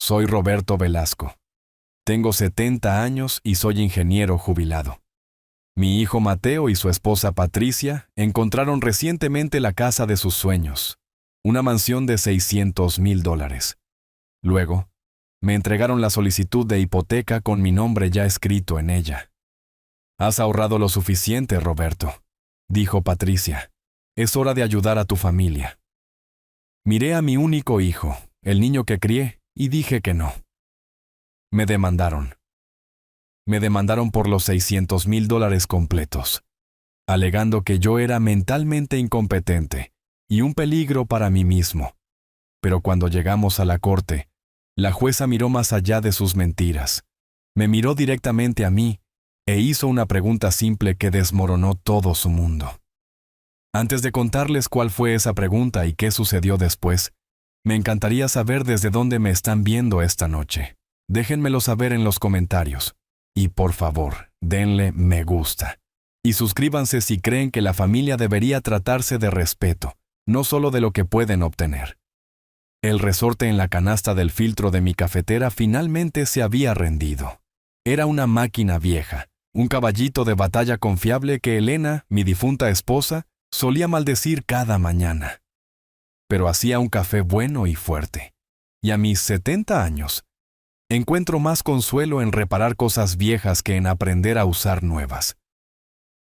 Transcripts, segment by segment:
Soy Roberto Velasco. Tengo 70 años y soy ingeniero jubilado. Mi hijo Mateo y su esposa Patricia encontraron recientemente la casa de sus sueños, una mansión de $600,000. Luego, me entregaron la solicitud de hipoteca con mi nombre ya escrito en ella. «Has ahorrado lo suficiente, Roberto», dijo Patricia. «Es hora de ayudar a tu familia». Miré a mi único hijo, el niño que crié, y dije que no. Me demandaron. Me demandaron por los $600,000 completos, alegando que yo era mentalmente incompetente y un peligro para mí mismo. Pero cuando llegamos a la corte, la jueza miró más allá de sus mentiras. Me miró directamente a mí e hizo una pregunta simple que desmoronó todo su mundo. Antes de contarles cuál fue esa pregunta y qué sucedió después, me encantaría saber desde dónde me están viendo esta noche. Déjenmelo saber en los comentarios. Y por favor, denle me gusta. Y suscríbanse si creen que la familia debería tratarse de respeto, no solo de lo que pueden obtener. El resorte en la canasta del filtro de mi cafetera finalmente se había rendido. Era una máquina vieja, un caballito de batalla confiable que Elena, mi difunta esposa, solía maldecir cada mañana. Pero hacía un café bueno y fuerte. Y a mis 70 años, encuentro más consuelo en reparar cosas viejas que en aprender a usar nuevas.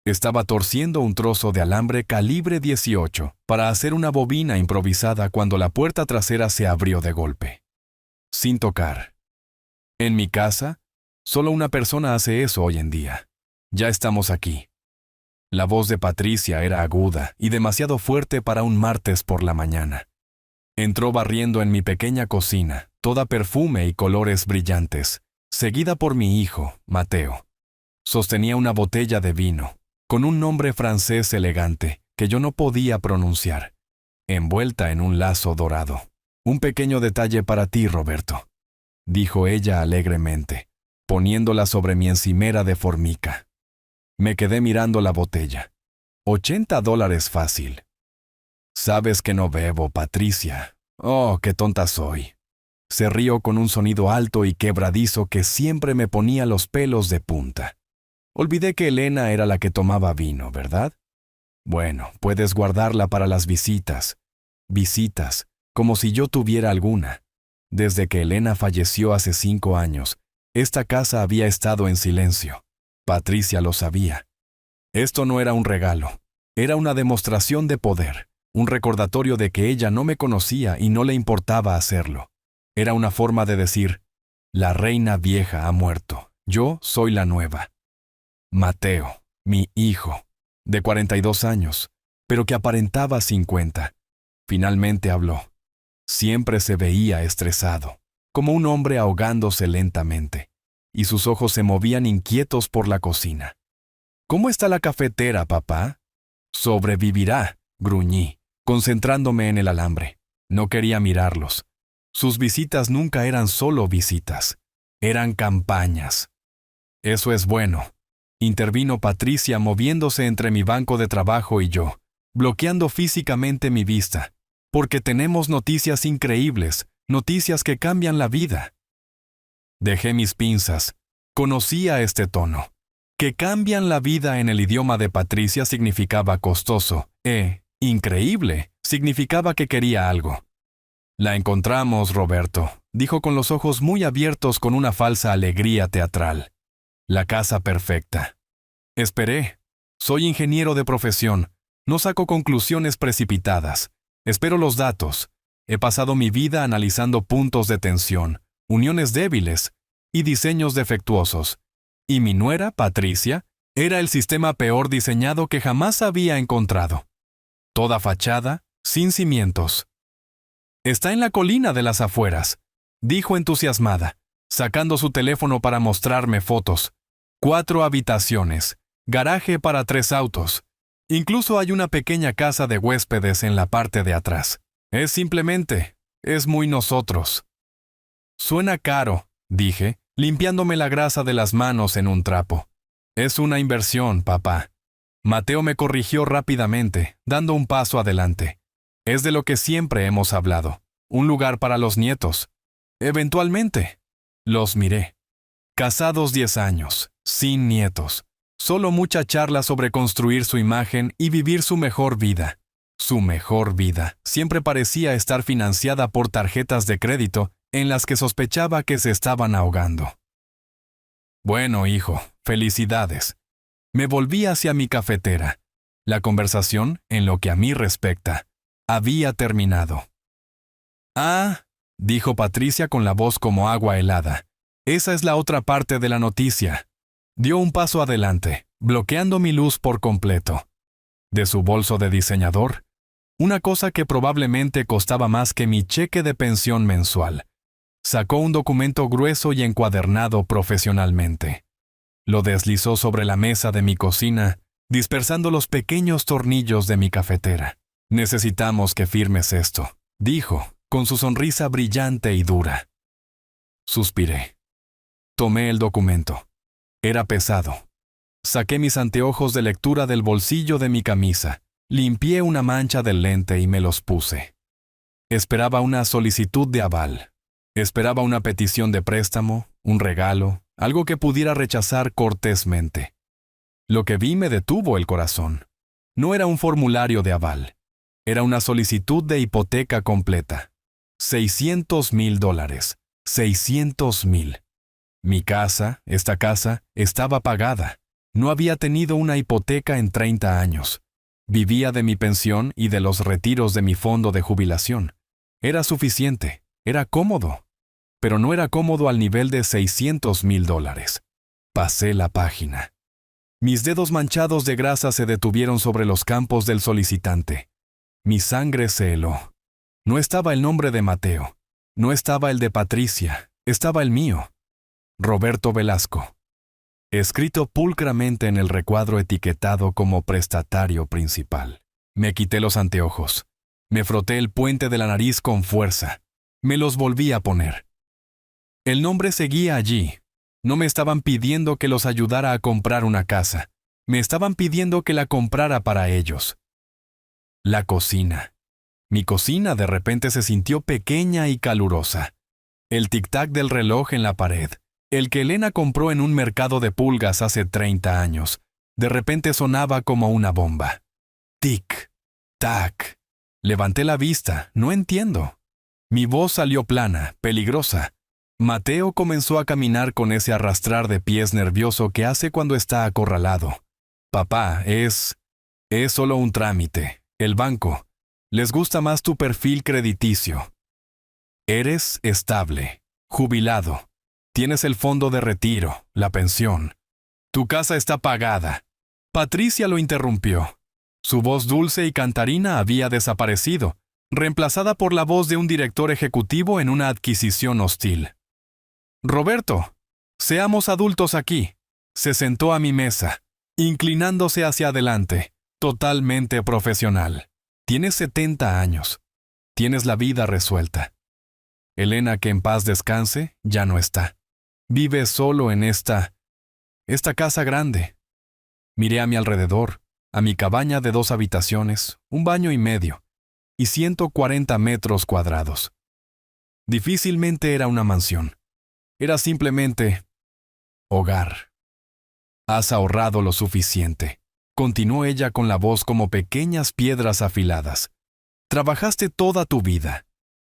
Estaba torciendo un trozo de alambre calibre 18 para hacer una bobina improvisada cuando la puerta trasera se abrió de golpe. Sin tocar. En mi casa, solo una persona hace eso hoy en día. Ya estamos aquí. La voz de Patricia era aguda y demasiado fuerte para un martes por la mañana. Entró barriendo en mi pequeña cocina, toda perfume y colores brillantes, seguida por mi hijo, Mateo. Sostenía una botella de vino, con un nombre francés elegante que yo no podía pronunciar, envuelta en un lazo dorado. «Un pequeño detalle para ti, Roberto», dijo ella alegremente, poniéndola sobre mi encimera de formica. Me quedé mirando la botella. $80 fácil. «Sabes que no bebo, Patricia. Oh, qué tonta soy». Se rió con un sonido alto y quebradizo que siempre me ponía los pelos de punta. Olvidé que Elena era la que tomaba vino, ¿verdad? Bueno, puedes guardarla para las visitas. Visitas, como si yo tuviera alguna. Desde que Elena falleció hace 5 años, esta casa había estado en silencio. Patricia lo sabía. Esto no era un regalo, era una demostración de poder, un recordatorio de que ella no me conocía y no le importaba hacerlo. Era una forma de decir, la reina vieja ha muerto, yo soy la nueva. Mateo, mi hijo, de 42 años, pero que aparentaba 50, finalmente habló. Siempre se veía estresado, como un hombre ahogándose lentamente, y sus ojos se movían inquietos por la cocina. «¿Cómo está la cafetera, papá?» «Sobrevivirá», gruñí, concentrándome en el alambre. No quería mirarlos. Sus visitas nunca eran solo visitas, eran campañas. «Eso es bueno», intervino Patricia moviéndose entre mi banco de trabajo y yo, bloqueando físicamente mi vista, «porque tenemos noticias increíbles, noticias que cambian la vida». Dejé mis pinzas. Conocía este tono. Que cambian la vida en el idioma de Patricia significaba costoso. Increíble significaba que quería algo. «La encontramos, Roberto», dijo con los ojos muy abiertos con una falsa alegría teatral. «La casa perfecta». Esperé. Soy ingeniero de profesión. No saco conclusiones precipitadas. Espero los datos. He pasado mi vida analizando puntos de tensión, uniones débiles y diseños defectuosos. Y mi nuera, Patricia, era el sistema peor diseñado que jamás había encontrado. Toda fachada, sin cimientos. «Está en la colina de las afueras», dijo entusiasmada, sacando su teléfono para mostrarme fotos. 4 habitaciones, garaje para 3 autos. Incluso hay una pequeña casa de huéspedes en la parte de atrás. Es muy nosotros. «Suena caro», dije, limpiándome la grasa de las manos en un trapo. «Es una inversión, papá». Mateo me corrigió rápidamente, dando un paso adelante. «Es de lo que siempre hemos hablado. Un lugar para los nietos». Eventualmente. Los miré. Casados 10 años, sin nietos. Solo mucha charla sobre construir su imagen y vivir su mejor vida. Su mejor vida siempre parecía estar financiada por tarjetas de crédito en las que sospechaba que se estaban ahogando. Bueno, hijo, felicidades. Me volví hacia mi cafetera. La conversación, en lo que a mí respecta, había terminado. Ah, dijo Patricia con la voz como agua helada. Esa es la otra parte de la noticia. Dio un paso adelante, bloqueando mi luz por completo. De su bolso de diseñador, una cosa que probablemente costaba más que mi cheque de pensión mensual, sacó un documento grueso y encuadernado profesionalmente. Lo deslizó sobre la mesa de mi cocina, dispersando los pequeños tornillos de mi cafetera. Necesitamos que firmes esto, dijo, con su sonrisa brillante y dura. Suspiré. Tomé el documento. Era pesado. Saqué mis anteojos de lectura del bolsillo de mi camisa, limpié una mancha del lente y me los puse. Esperaba una solicitud de aval. Esperaba una petición de préstamo, un regalo, algo que pudiera rechazar cortésmente. Lo que vi me detuvo el corazón. No era un formulario de aval. Era una solicitud de hipoteca completa. $600,000. 600,000. Mi casa, esta casa, estaba pagada. No había tenido una hipoteca en 30 años. Vivía de mi pensión y de los retiros de mi fondo de jubilación. Era suficiente, era cómodo. Pero no era cómodo al nivel de $600,000. Pasé la página. Mis dedos manchados de grasa se detuvieron sobre los campos del solicitante. Mi sangre se heló. No estaba el nombre de Mateo. No estaba el de Patricia. Estaba el mío. Roberto Velasco. Escrito pulcramente en el recuadro etiquetado como prestatario principal. Me quité los anteojos. Me froté el puente de la nariz con fuerza. Me los volví a poner. El nombre seguía allí. No me estaban pidiendo que los ayudara a comprar una casa. Me estaban pidiendo que la comprara para ellos. La cocina. Mi cocina de repente se sintió pequeña y calurosa. El tic-tac del reloj en la pared, el que Elena compró en un mercado de pulgas hace 30 años, de repente sonaba como una bomba. Tic, tac. Levanté la vista, no entiendo. Mi voz salió plana, peligrosa. Mateo comenzó a caminar con ese arrastrar de pies nervioso que hace cuando está acorralado. Papá, es solo un trámite. El banco. Les gusta más tu perfil crediticio. Eres estable, jubilado. Tienes el fondo de retiro, la pensión. Tu casa está pagada. Patricia lo interrumpió. Su voz dulce y cantarina había desaparecido, reemplazada por la voz de un director ejecutivo en una adquisición hostil. Roberto, seamos adultos aquí. Se sentó a mi mesa, inclinándose hacia adelante, totalmente profesional. Tienes 70 años. Tienes la vida resuelta. Elena, que en paz descanse, ya no está. Vive solo en esta casa grande. Miré a mi alrededor, a mi cabaña de 2 habitaciones, un baño y medio, y 140 metros cuadrados. Difícilmente era una mansión. Era simplemente hogar. Has ahorrado lo suficiente, continuó ella con la voz como pequeñas piedras afiladas. Trabajaste toda tu vida.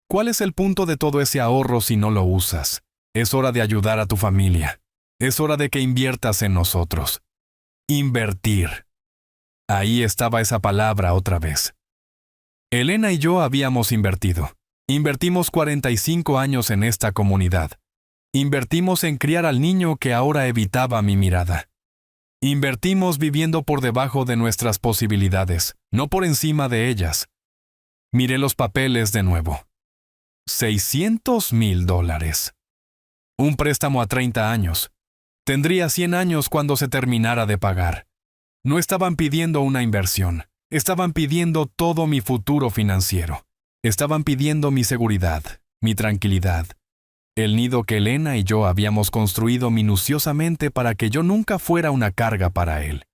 ¿Cuál es el punto de todo ese ahorro si no lo usas? Es hora de ayudar a tu familia. Es hora de que inviertas en nosotros. Invertir. Ahí estaba esa palabra otra vez. Elena y yo habíamos invertido. Invertimos 45 años en esta comunidad. Invertimos en criar al niño que ahora evitaba mi mirada. Invertimos viviendo por debajo de nuestras posibilidades, no por encima de ellas. Miré los papeles de nuevo. $600,000. Un préstamo a 30 años. Tendría 100 años cuando se terminara de pagar. No estaban pidiendo una inversión. Estaban pidiendo todo mi futuro financiero. Estaban pidiendo mi seguridad, mi tranquilidad. El nido que Elena y yo habíamos construido minuciosamente para que yo nunca fuera una carga para él.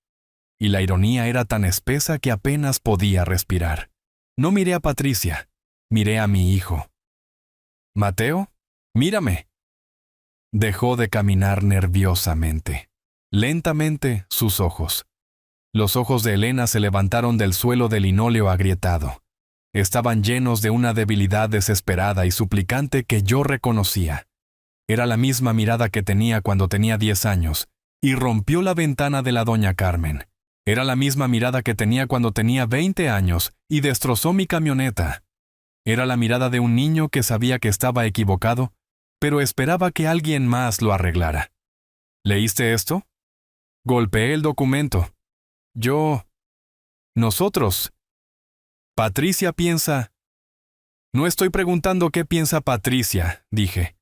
Y la ironía era tan espesa que apenas podía respirar. No miré a Patricia, miré a mi hijo. ¿Mateo? Mírame. Dejó de caminar nerviosamente. Lentamente, sus ojos. Los ojos de Elena se levantaron del suelo de linóleo agrietado. Estaban llenos de una debilidad desesperada y suplicante que yo reconocía. Era la misma mirada que tenía cuando tenía 10 años, y rompió la ventana de la doña Carmen. Era la misma mirada que tenía cuando tenía 20 años, y destrozó mi camioneta. Era la mirada de un niño que sabía que estaba equivocado, pero esperaba que alguien más lo arreglara. ¿Leíste esto? Golpeé el documento. Nosotros. Patricia piensa... No estoy preguntando qué piensa Patricia, dije.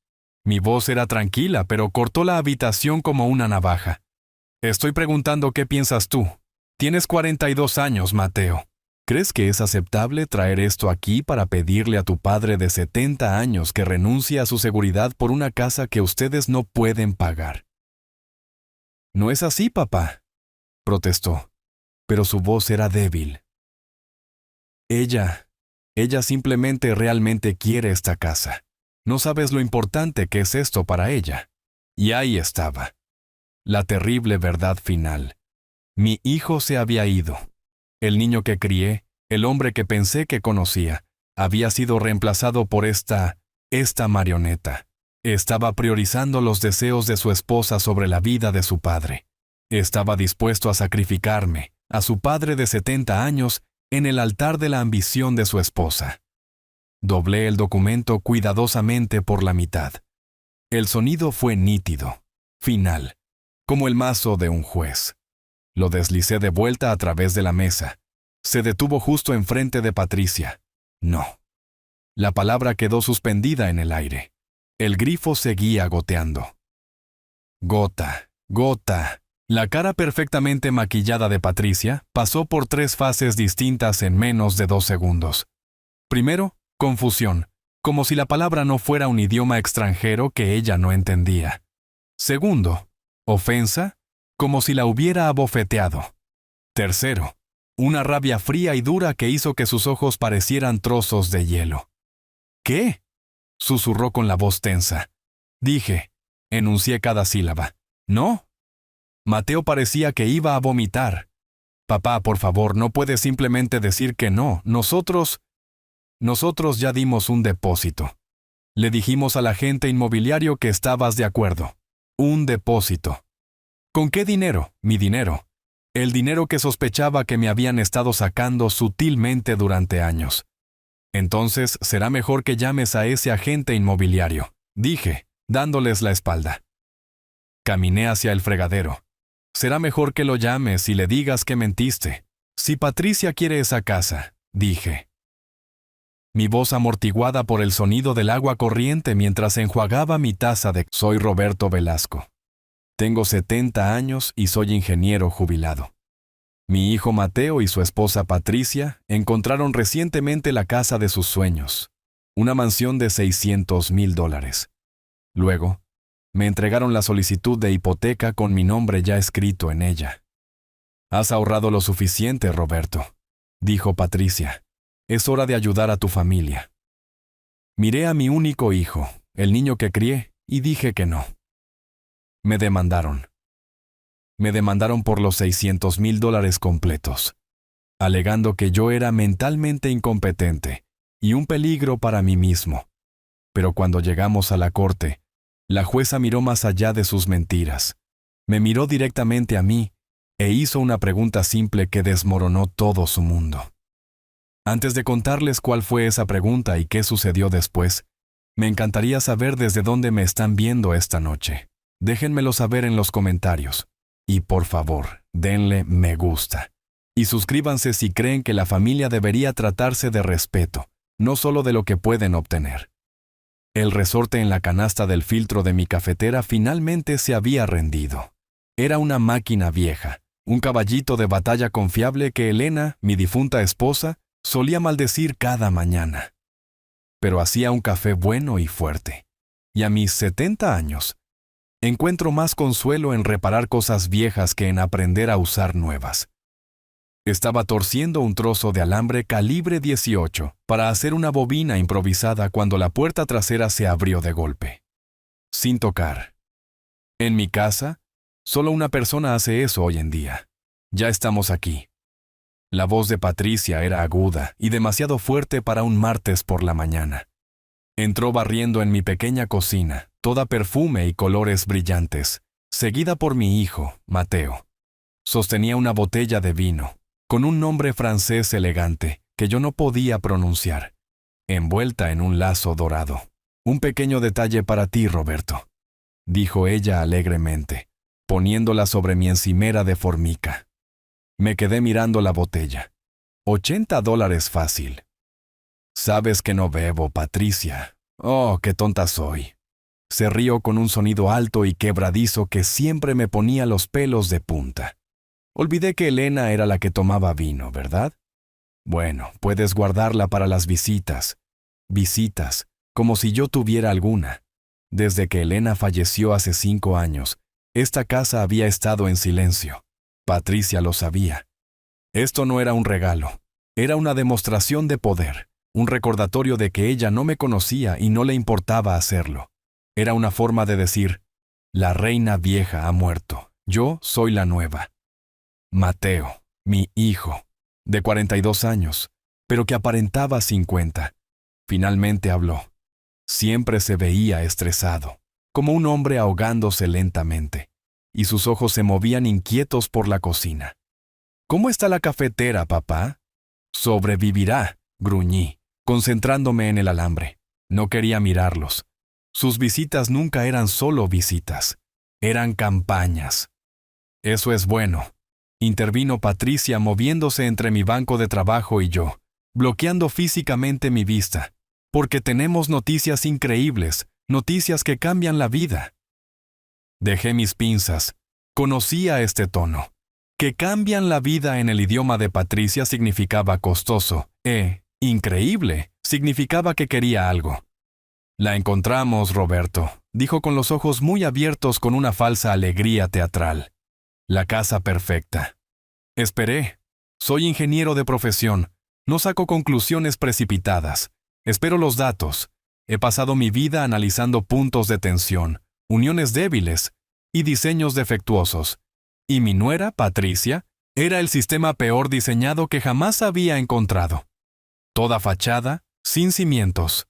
Mi voz era tranquila, pero cortó la habitación como una navaja. Estoy preguntando qué piensas tú. Tienes 42 años, Mateo. ¿Crees que es aceptable traer esto aquí para pedirle a tu padre de 70 años que renuncie a su seguridad por una casa que ustedes no pueden pagar? No es así, papá, protestó, pero su voz era débil. Ella simplemente realmente quiere esta casa. No sabes lo importante que es esto para ella. Y ahí estaba. La terrible verdad final. Mi hijo se había ido. El niño que crié, el hombre que pensé que conocía, había sido reemplazado por esta marioneta. Estaba priorizando los deseos de su esposa sobre la vida de su padre. Estaba dispuesto a sacrificarme, a su padre de 70 años, en el altar de la ambición de su esposa. Doblé el documento cuidadosamente por la mitad. El sonido fue nítido, final, como el mazo de un juez. Lo deslicé de vuelta a través de la mesa. Se detuvo justo enfrente de Patricia. No. La palabra quedó suspendida en el aire. El grifo seguía goteando. Gota, gota. La cara perfectamente maquillada de Patricia pasó por 3 fases distintas en menos de 2 segundos. Primero, confusión, como si la palabra no fuera un idioma extranjero que ella no entendía. Segundo, ofensa, como si la hubiera abofeteado. Tercero, una rabia fría y dura que hizo que sus ojos parecieran trozos de hielo. ¿Qué? Susurró con la voz tensa. Dije, enuncié cada sílaba. ¿No? Mateo parecía que iba a vomitar. Papá, por favor, no puedes simplemente decir que no. Nosotros ya dimos un depósito. Le dijimos al agente inmobiliario que estabas de acuerdo. Un depósito. ¿Con qué dinero? Mi dinero. El dinero que sospechaba que me habían estado sacando sutilmente durante años. Entonces será mejor que llames a ese agente inmobiliario, dije, dándoles la espalda. Caminé hacia el fregadero. Será mejor que lo llames y le digas que mentiste. Si Patricia quiere esa casa, dije. Mi voz amortiguada por el sonido del agua corriente mientras enjuagaba mi taza de... Soy Roberto Velasco. Tengo 70 años y soy ingeniero jubilado. Mi hijo Mateo y su esposa Patricia encontraron recientemente la casa de sus sueños, una mansión de $600,000. Luego, me entregaron la solicitud de hipoteca con mi nombre ya escrito en ella. Has ahorrado lo suficiente, Roberto, dijo Patricia. Es hora de ayudar a tu familia. Miré a mi único hijo, el niño que crié, y dije que no. Me demandaron. Me demandaron por los $600,000 completos, alegando que yo era mentalmente incompetente y un peligro para mí mismo. Pero cuando llegamos a la corte, la jueza miró más allá de sus mentiras. Me miró directamente a mí e hizo una pregunta simple que desmoronó todo su mundo. Antes de contarles cuál fue esa pregunta y qué sucedió después, me encantaría saber desde dónde me están viendo esta noche. Déjenmelo saber en los comentarios. Y por favor, denle me gusta. Y suscríbanse si creen que la familia debería tratarse de respeto, no solo de lo que pueden obtener. El resorte en la canasta del filtro de mi cafetera finalmente se había rendido. Era una máquina vieja, un caballito de batalla confiable que Elena, mi difunta esposa, solía maldecir cada mañana. Pero hacía un café bueno y fuerte. Y a mis 70 años, encuentro más consuelo en reparar cosas viejas que en aprender a usar nuevas. Estaba torciendo un trozo de alambre calibre 18 para hacer una bobina improvisada cuando la puerta trasera se abrió de golpe. sin tocar. En mi casa, solo una persona hace eso hoy en día. Ya estamos aquí. La voz de Patricia era aguda y demasiado fuerte para un martes por la mañana. Entró barriendo en mi pequeña cocina, toda perfume y colores brillantes, seguida por mi hijo, Mateo. Sostenía una botella de vino, con un nombre francés elegante que yo no podía pronunciar, envuelta en un lazo dorado. Un pequeño detalle para ti, Roberto, dijo ella alegremente, poniéndola sobre mi encimera de formica. Me quedé mirando la botella. $80 fácil. Sabes que no bebo, Patricia. Oh, qué tonta soy. Se rió con un sonido alto y quebradizo que siempre me ponía los pelos de punta. Olvidé que Elena era la que tomaba vino, ¿verdad? Bueno, puedes guardarla para las visitas. Visitas, como si yo tuviera alguna. Desde que Elena falleció hace 5 años, esta casa había estado en silencio. Patricia lo sabía. Esto no era un regalo, era una demostración de poder, un recordatorio de que ella no me conocía y no le importaba hacerlo. Era una forma de decir, la reina vieja ha muerto, yo soy la nueva. Mateo, mi hijo, de 42 años, pero que aparentaba 50, finalmente habló. Siempre se veía estresado, como un hombre ahogándose lentamente, y sus ojos se movían inquietos por la cocina. ¿Cómo está la cafetera, papá? Sobrevivirá, gruñí, concentrándome en el alambre. No quería mirarlos. Sus visitas nunca eran solo visitas, eran campañas. Eso es bueno, intervino Patricia moviéndose entre mi banco de trabajo y yo, bloqueando físicamente mi vista, porque tenemos noticias increíbles, noticias que cambian la vida. Dejé mis pinzas. Conocía este tono. Que cambian la vida en el idioma de Patricia significaba costoso, increíble, significaba que quería algo. La encontramos, Roberto, dijo con los ojos muy abiertos con una falsa alegría teatral. La casa perfecta. Esperé. Soy ingeniero de profesión. No saco conclusiones precipitadas. Espero los datos. He pasado mi vida analizando puntos de tensión, uniones débiles y diseños defectuosos. Y mi nuera, Patricia, era el sistema peor diseñado que jamás había encontrado. Toda fachada, sin cimientos.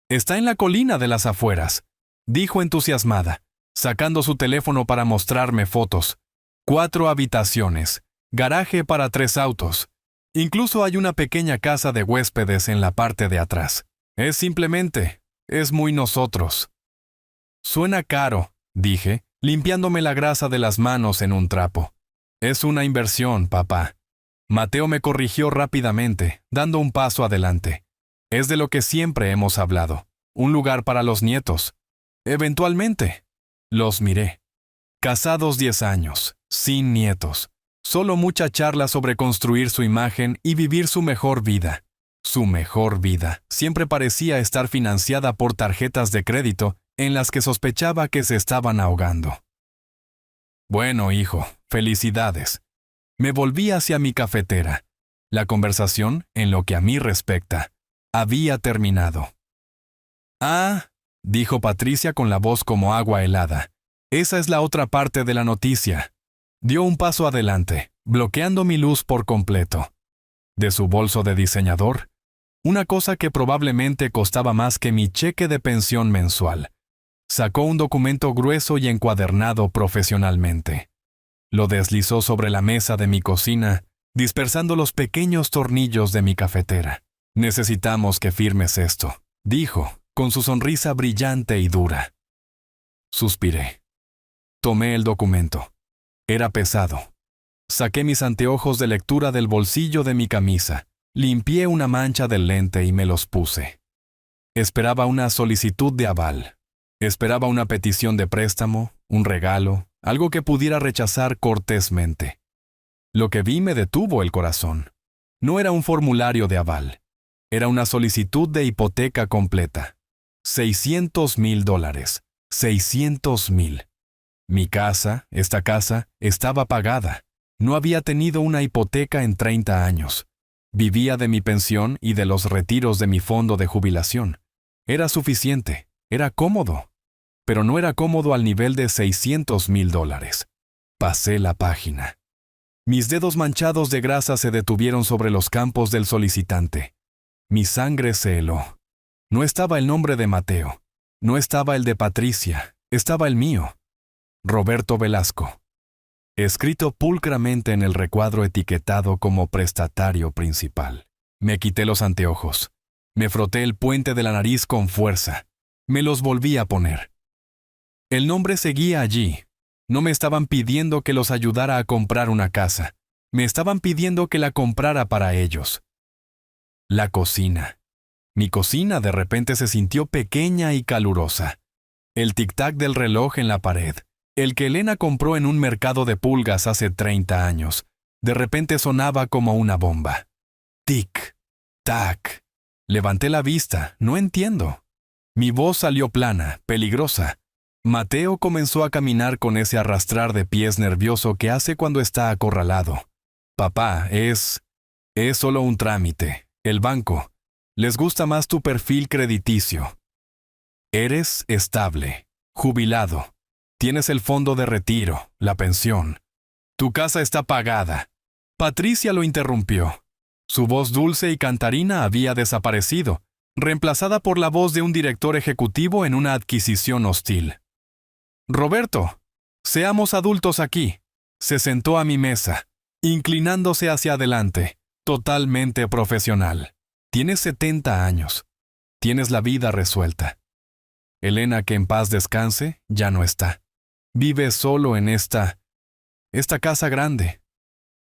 Está en la colina de las afueras, dijo entusiasmada, sacando su teléfono para mostrarme fotos. 4 habitaciones, garaje para 3 autos. Incluso hay una pequeña casa de huéspedes en la parte de atrás. Es muy nosotros. Suena caro, dije, limpiándome la grasa de las manos en un trapo. Es una inversión, papá. Mateo me corrigió rápidamente, dando un paso adelante. Es de lo que siempre hemos hablado. Un lugar para los nietos. Eventualmente. Los miré. Casados 10 años, sin nietos. Solo mucha charla sobre construir su imagen y vivir su mejor vida. Su mejor vida siempre parecía estar financiada por tarjetas de crédito en las que sospechaba que se estaban ahogando. Bueno, hijo, felicidades. Me volví hacia mi cafetera. La conversación, en lo que a mí respecta, había terminado. Ah, dijo Patricia con la voz como agua helada. Esa es la otra parte de la noticia. Dio un paso adelante, bloqueando mi luz por completo. De su bolso de diseñador, una cosa que probablemente costaba más que mi cheque de pensión mensual. Sacó un documento grueso y encuadernado profesionalmente. Lo deslizó sobre la mesa de mi cocina, dispersando los pequeños tornillos de mi cafetera. Necesitamos que firmes esto, dijo, con su sonrisa brillante y dura. Suspiré. Tomé el documento. Era pesado. Saqué mis anteojos de lectura del bolsillo de mi camisa, limpié una mancha del lente y me los puse. Esperaba una solicitud de aval. Esperaba una petición de préstamo, un regalo, algo que pudiera rechazar cortésmente. Lo que vi me detuvo el corazón. No era un formulario de aval. Era una solicitud de hipoteca completa. $600,000. 600,000. Mi casa, esta casa, estaba pagada. No había tenido una hipoteca en 30 años. Vivía de mi pensión y de los retiros de mi fondo de jubilación. Era suficiente. Era cómodo. pero no era cómodo al nivel de $600,000. Pasé la página. Mis dedos manchados de grasa se detuvieron sobre los campos del solicitante. Mi sangre se heló. No estaba el nombre de Mateo. No estaba el de Patricia. Estaba el mío. Roberto Velasco. Escrito pulcramente en el recuadro etiquetado como prestatario principal. Me quité los anteojos. Me froté el puente de la nariz con fuerza. Me los volví a poner. El nombre seguía allí. No me estaban pidiendo que los ayudara a comprar una casa. Me estaban pidiendo que la comprara para ellos. La cocina. Mi cocina de repente se sintió pequeña y calurosa. El tic-tac del reloj en la pared, el que Elena compró en un mercado de pulgas hace 30 años, de repente sonaba como una bomba. Tic, tac. Levanté la vista, no entiendo. Mi voz salió plana, peligrosa. Mateo comenzó a caminar con ese arrastrar de pies nervioso que hace cuando está acorralado. Papá, es solo un trámite. El banco. Les gusta más tu perfil crediticio. Eres estable, jubilado. Tienes el fondo de retiro, la pensión. Tu casa está pagada. Patricia lo interrumpió. Su voz dulce y cantarina había desaparecido, reemplazada por la voz de un director ejecutivo en una adquisición hostil. Roberto, seamos adultos aquí. Se sentó a mi mesa, inclinándose hacia adelante, totalmente profesional. Tienes 70 años. Tienes la vida resuelta. Elena, que en paz descanse, ya no está. Vive solo en esta casa grande.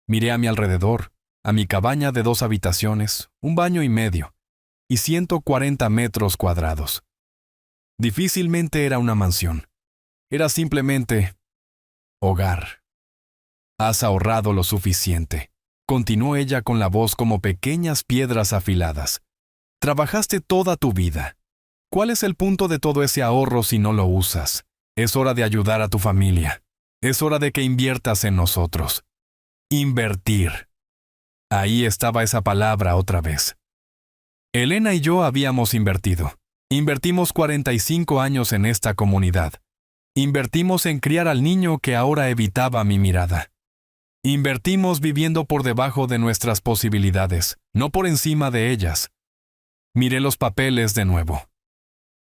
Miré a mi alrededor, a mi cabaña de 2 habitaciones, un baño y medio, y 140 metros cuadrados. Difícilmente era una mansión. Era simplemente hogar. Has ahorrado lo suficiente, continuó ella con la voz como pequeñas piedras afiladas. Trabajaste toda tu vida. ¿Cuál es el punto de todo ese ahorro si no lo usas? Es hora de ayudar a tu familia. Es hora de que inviertas en nosotros. Invertir. Ahí estaba esa palabra otra vez. Elena y yo habíamos invertido. Invertimos 45 años en esta comunidad. Invertimos en criar al niño que ahora evitaba mi mirada. Invertimos viviendo por debajo de nuestras posibilidades, no por encima de ellas. Miré los papeles de nuevo.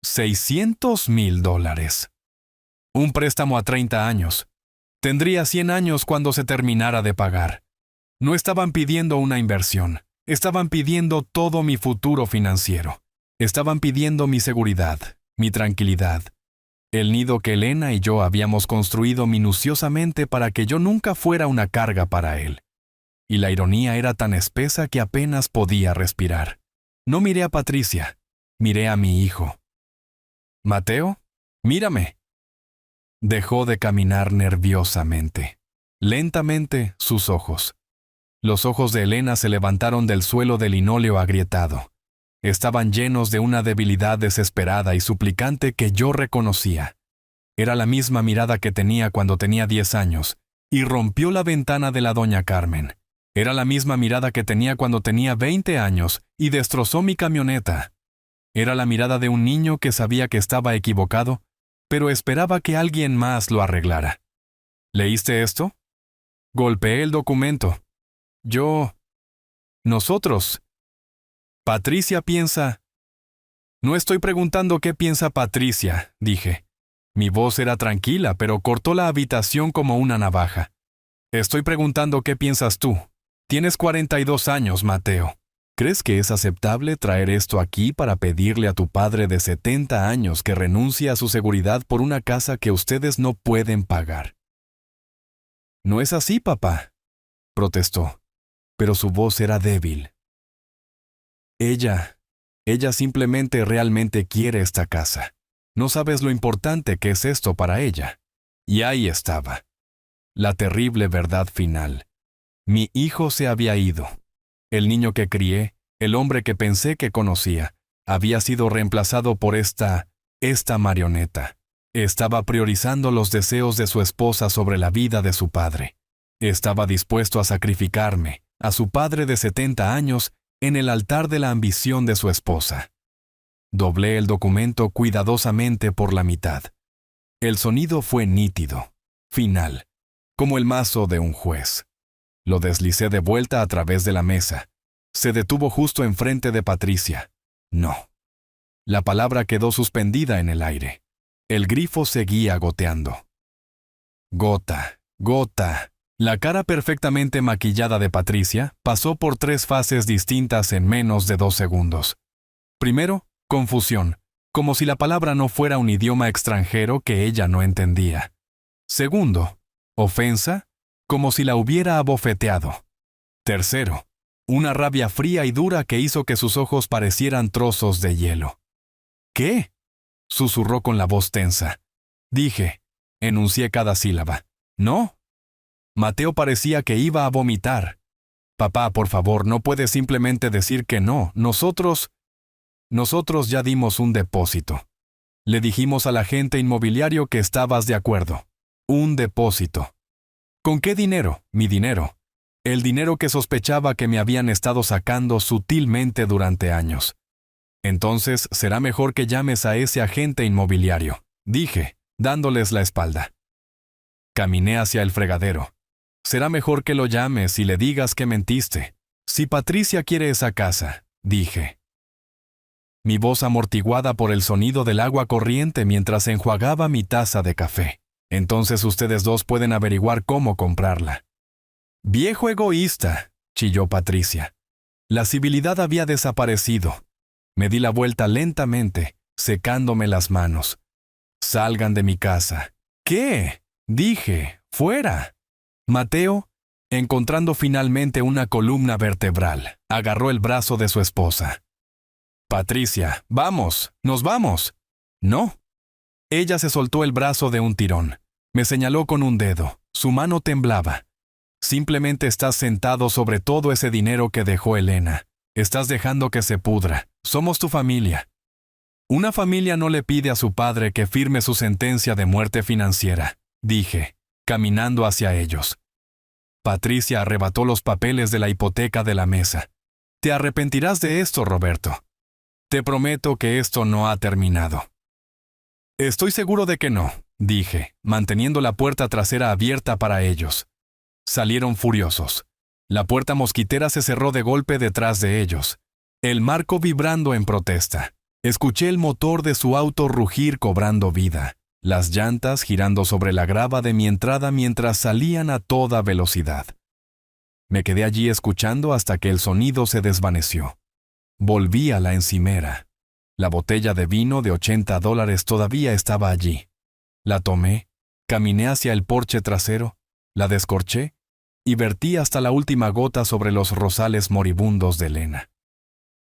$600,000. Un préstamo a 30 años. Tendría 100 años cuando se terminara de pagar. No estaban pidiendo una inversión. Estaban pidiendo todo mi futuro financiero. Estaban pidiendo mi seguridad, mi tranquilidad. El nido que Elena y yo habíamos construido minuciosamente para que yo nunca fuera una carga para él. Y la ironía era tan espesa que apenas podía respirar. No miré a Patricia, miré a mi hijo. «Mateo, mírame». Dejó de caminar nerviosamente. Lentamente, sus ojos. Los ojos de Elena se levantaron del suelo de linóleo agrietado. Estaban llenos de una debilidad desesperada y suplicante que yo reconocía. Era la misma mirada que tenía cuando tenía 10 años, y rompió la ventana de la doña Carmen. Era la misma mirada que tenía cuando tenía 20 años, y destrozó mi camioneta. Era la mirada de un niño que sabía que estaba equivocado, pero esperaba que alguien más lo arreglara. ¿Leíste esto? Golpeé el documento. Nosotros. Patricia piensa... No estoy preguntando qué piensa Patricia, dije. Mi voz era tranquila, pero cortó la habitación como una navaja. Estoy preguntando qué piensas tú. Tienes 42 años, Mateo. ¿Crees que es aceptable traer esto aquí para pedirle a tu padre de 70 años que renuncie a su seguridad por una casa que ustedes no pueden pagar? No es así, papá, protestó, pero su voz era débil. Ella simplemente realmente quiere esta casa. No sabes lo importante que es esto para ella. Y ahí estaba. La terrible verdad final. Mi hijo se había ido. El niño que crié, el hombre que pensé que conocía, había sido reemplazado por esta marioneta. Estaba priorizando los deseos de su esposa sobre la vida de su padre. Estaba dispuesto a sacrificarme, a su padre de 70 años, en el altar de la ambición de su esposa. Doblé el documento cuidadosamente por la mitad. El sonido fue nítido, final, como el mazo de un juez. Lo deslicé de vuelta a través de la mesa. Se detuvo justo enfrente de Patricia. No. La palabra quedó suspendida en el aire. El grifo seguía goteando. Gota, gota. La cara perfectamente maquillada de Patricia pasó por 3 fases distintas en menos de 2 segundos. Primero, confusión, como si la palabra no fuera un idioma extranjero que ella no entendía. Segundo, ofensa, como si la hubiera abofeteado. Tercero, una rabia fría y dura que hizo que sus ojos parecieran trozos de hielo. ¿Qué? Susurró con la voz tensa. Dije, enuncié cada sílaba. No. Mateo parecía que iba a vomitar. Papá, por favor, no puedes simplemente decir que no. Nosotros ya dimos un depósito. Le dijimos al agente inmobiliario que estabas de acuerdo. Un depósito. ¿Con qué dinero? Mi dinero. El dinero que sospechaba que me habían estado sacando sutilmente durante años. Entonces será mejor que llames a ese agente inmobiliario, dije, dándoles la espalda. Caminé hacia el fregadero. Será mejor que lo llames y le digas que mentiste. Si Patricia quiere esa casa, dije. Mi voz amortiguada por el sonido del agua corriente mientras enjuagaba mi taza de café. Entonces ustedes dos pueden averiguar cómo comprarla. Viejo egoísta, chilló Patricia. La civilidad había desaparecido. Me di la vuelta lentamente, secándome las manos. Salgan de mi casa. ¿Qué? Dije, fuera. Mateo, encontrando finalmente una columna vertebral, agarró el brazo de su esposa. Patricia, vamos, nos vamos. No. Ella se soltó el brazo de un tirón. Me señaló con un dedo. Su mano temblaba. Simplemente estás sentado sobre todo ese dinero que dejó Elena. Estás dejando que se pudra. Somos tu familia. Una familia no le pide a su padre que firme su sentencia de muerte financiera, dije, caminando hacia ellos. Patricia arrebató los papeles de la hipoteca de la mesa. Te arrepentirás de esto, Roberto. Te prometo que esto no ha terminado. Estoy seguro de que no, dije, manteniendo la puerta trasera abierta para ellos. Salieron furiosos. La puerta mosquitera se cerró de golpe detrás de ellos. El marco vibrando en protesta. Escuché el motor de su auto rugir cobrando vida, las llantas girando sobre la grava de mi entrada mientras salían a toda velocidad. Me quedé allí escuchando hasta que el sonido se desvaneció. Volví a la encimera. La botella de vino de $80 todavía estaba allí. La tomé, caminé hacia el porche trasero, la descorché y vertí hasta la última gota sobre los rosales moribundos de Elena.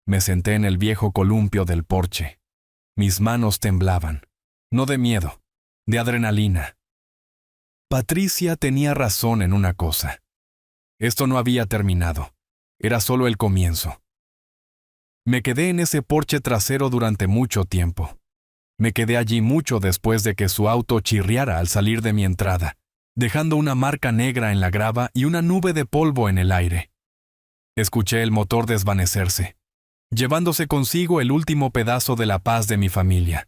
Me senté en el viejo columpio del porche. Mis manos temblaban, no de miedo, de adrenalina. Patricia tenía razón en una cosa. Esto no había terminado, era solo el comienzo. Me quedé en ese porche trasero durante mucho tiempo. Me quedé allí mucho después de que su auto chirriara al salir de mi entrada, dejando una marca negra en la grava y una nube de polvo en el aire. Escuché el motor desvanecerse, llevándose consigo el último pedazo de la paz de mi familia.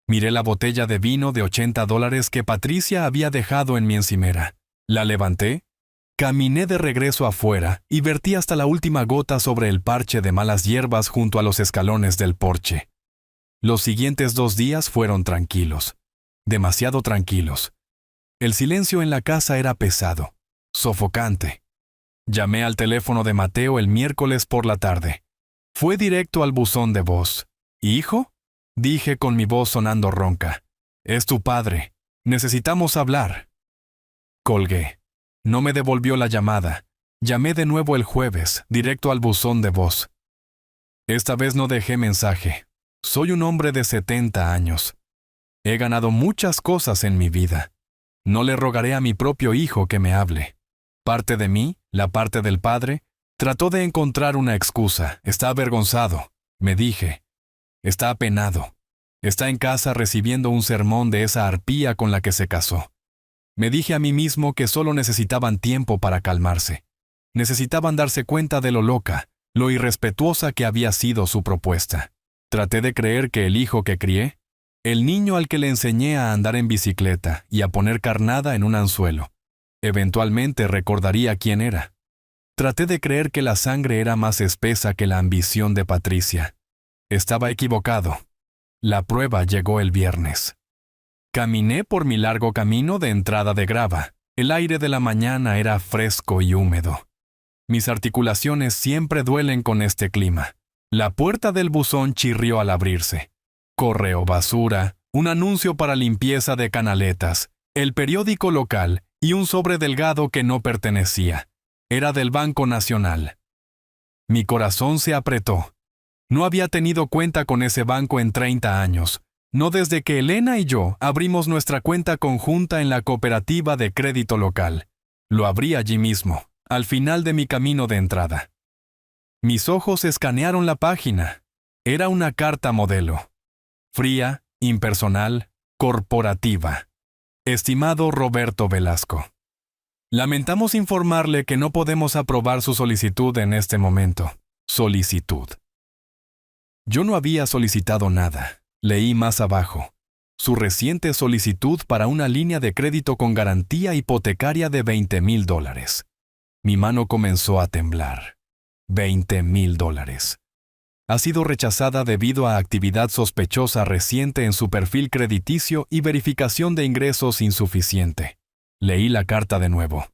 Miré la botella de vino de $80 que Patricia había dejado en mi encimera. La levanté, caminé de regreso afuera y vertí hasta la última gota sobre el parche de malas hierbas junto a los escalones del porche. Los siguientes 2 días fueron tranquilos, demasiado tranquilos. El silencio en la casa era pesado, sofocante. Llamé al teléfono de Mateo el miércoles por la tarde. Fue directo al buzón de voz. ¿Hijo? Dije con mi voz sonando ronca. Es tu padre. Necesitamos hablar. Colgué. No me devolvió la llamada. Llamé de nuevo el jueves, directo al buzón de voz. Esta vez no dejé mensaje. Soy un hombre de 70 años. He ganado muchas cosas en mi vida. No le rogaré a mi propio hijo que me hable. Parte de mí, la parte del padre, trató de encontrar una excusa. Está avergonzado, me dije. Está apenado. Está en casa recibiendo un sermón de esa arpía con la que se casó. Me dije a mí mismo que solo necesitaban tiempo para calmarse. Necesitaban darse cuenta de lo loca, lo irrespetuosa que había sido su propuesta. Traté de creer que el hijo que crié, El niño al que le enseñé a andar en bicicleta y a poner carnada en un anzuelo. Eventualmente recordaría quién era. Traté de creer que la sangre era más espesa que la ambición de Patricia. Estaba equivocado. La prueba llegó el viernes. Caminé por mi largo camino de entrada de grava. El aire de la mañana era fresco y húmedo. Mis articulaciones siempre duelen con este clima. La puerta del buzón chirrió al abrirse. Correo basura, un anuncio para limpieza de canaletas, el periódico local y un sobre delgado que no pertenecía. Era del Banco Nacional. Mi corazón se apretó. No había tenido cuenta con ese banco en 30 años, no desde que Elena y yo abrimos nuestra cuenta conjunta en la cooperativa de crédito local. Lo abrí allí mismo, al final de mi camino de entrada. Mis ojos escanearon la página. Era una carta modelo. Fría, impersonal, corporativa. Estimado Roberto Velasco. Lamentamos informarle que no podemos aprobar su solicitud en este momento. Solicitud. Yo no había solicitado nada. Leí más abajo. Su reciente solicitud para una línea de crédito con garantía hipotecaria de $20,000. Mi mano comenzó a temblar. $20,000. Ha sido rechazada debido a actividad sospechosa reciente en su perfil crediticio y verificación de ingresos insuficiente. Leí la carta de nuevo.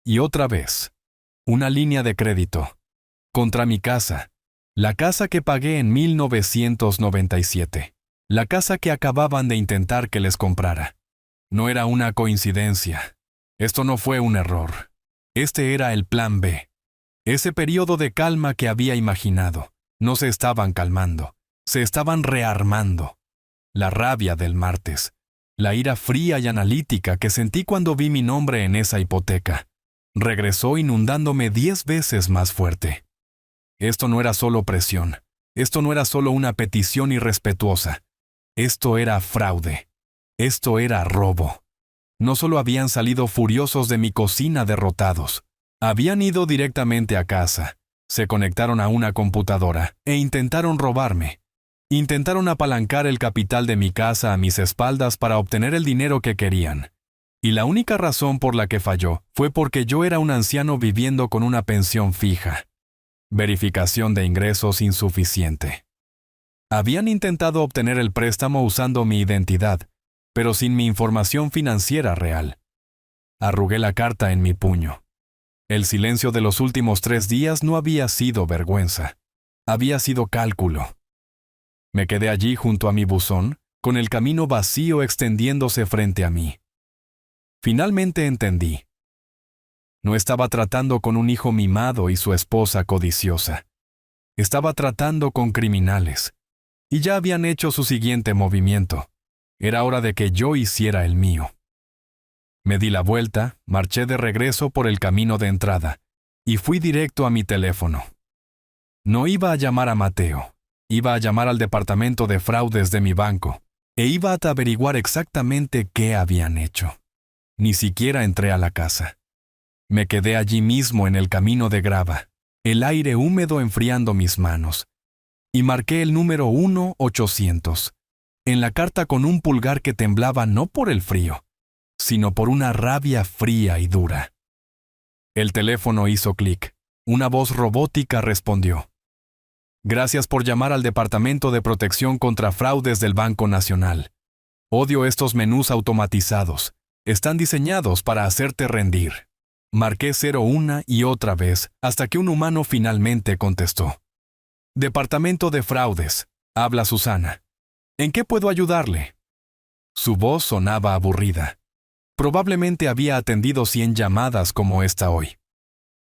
Y otra vez. Una línea de crédito. Contra mi casa. La casa que pagué en 1997. La casa que acababan de intentar que les comprara. No era una coincidencia. Esto no fue un error. Este era el plan B. Ese periodo de calma que había imaginado. No se estaban calmando, se estaban rearmando. La rabia del martes, la ira fría y analítica que sentí cuando vi mi nombre en esa hipoteca, regresó inundándome 10 veces más fuerte. Esto no era solo presión, esto no era solo una petición irrespetuosa, esto era fraude, esto era robo. No solo habían salido furiosos de mi cocina derrotados, habían ido directamente a casa. Se conectaron a una computadora e intentaron robarme. Intentaron apalancar el capital de mi casa a mis espaldas para obtener el dinero que querían. Y la única razón por la que falló fue porque yo era un anciano viviendo con una pensión fija. Verificación de ingresos insuficiente. Habían intentado obtener el préstamo usando mi identidad, pero sin mi información financiera real. Arrugué la carta en mi puño. El silencio de los últimos 3 días no había sido vergüenza. Había sido cálculo. Me quedé allí junto a mi buzón, con el camino vacío extendiéndose frente a mí. Finalmente entendí. No estaba tratando con un hijo mimado y su esposa codiciosa. Estaba tratando con criminales. Y ya habían hecho su siguiente movimiento. Era hora de que yo hiciera el mío. Me di la vuelta, marché de regreso por el camino de entrada, y fui directo a mi teléfono. No iba a llamar a Mateo, iba a llamar al departamento de fraudes de mi banco, e iba a averiguar exactamente qué habían hecho. Ni siquiera entré a la casa. Me quedé allí mismo en el camino de grava, el aire húmedo enfriando mis manos, y marqué el número 1-800, en la carta con un pulgar que temblaba no por el frío, sino por una rabia fría y dura. El teléfono hizo clic. Una voz robótica respondió. Gracias por llamar al Departamento de Protección contra Fraudes del Banco Nacional. Odio estos menús automatizados. Están diseñados para hacerte rendir. Marqué 01 y otra vez hasta que un humano finalmente contestó. Departamento de Fraudes. Habla Susana. ¿En qué puedo ayudarle? Su voz sonaba aburrida. Probablemente había atendido 100 llamadas como esta hoy.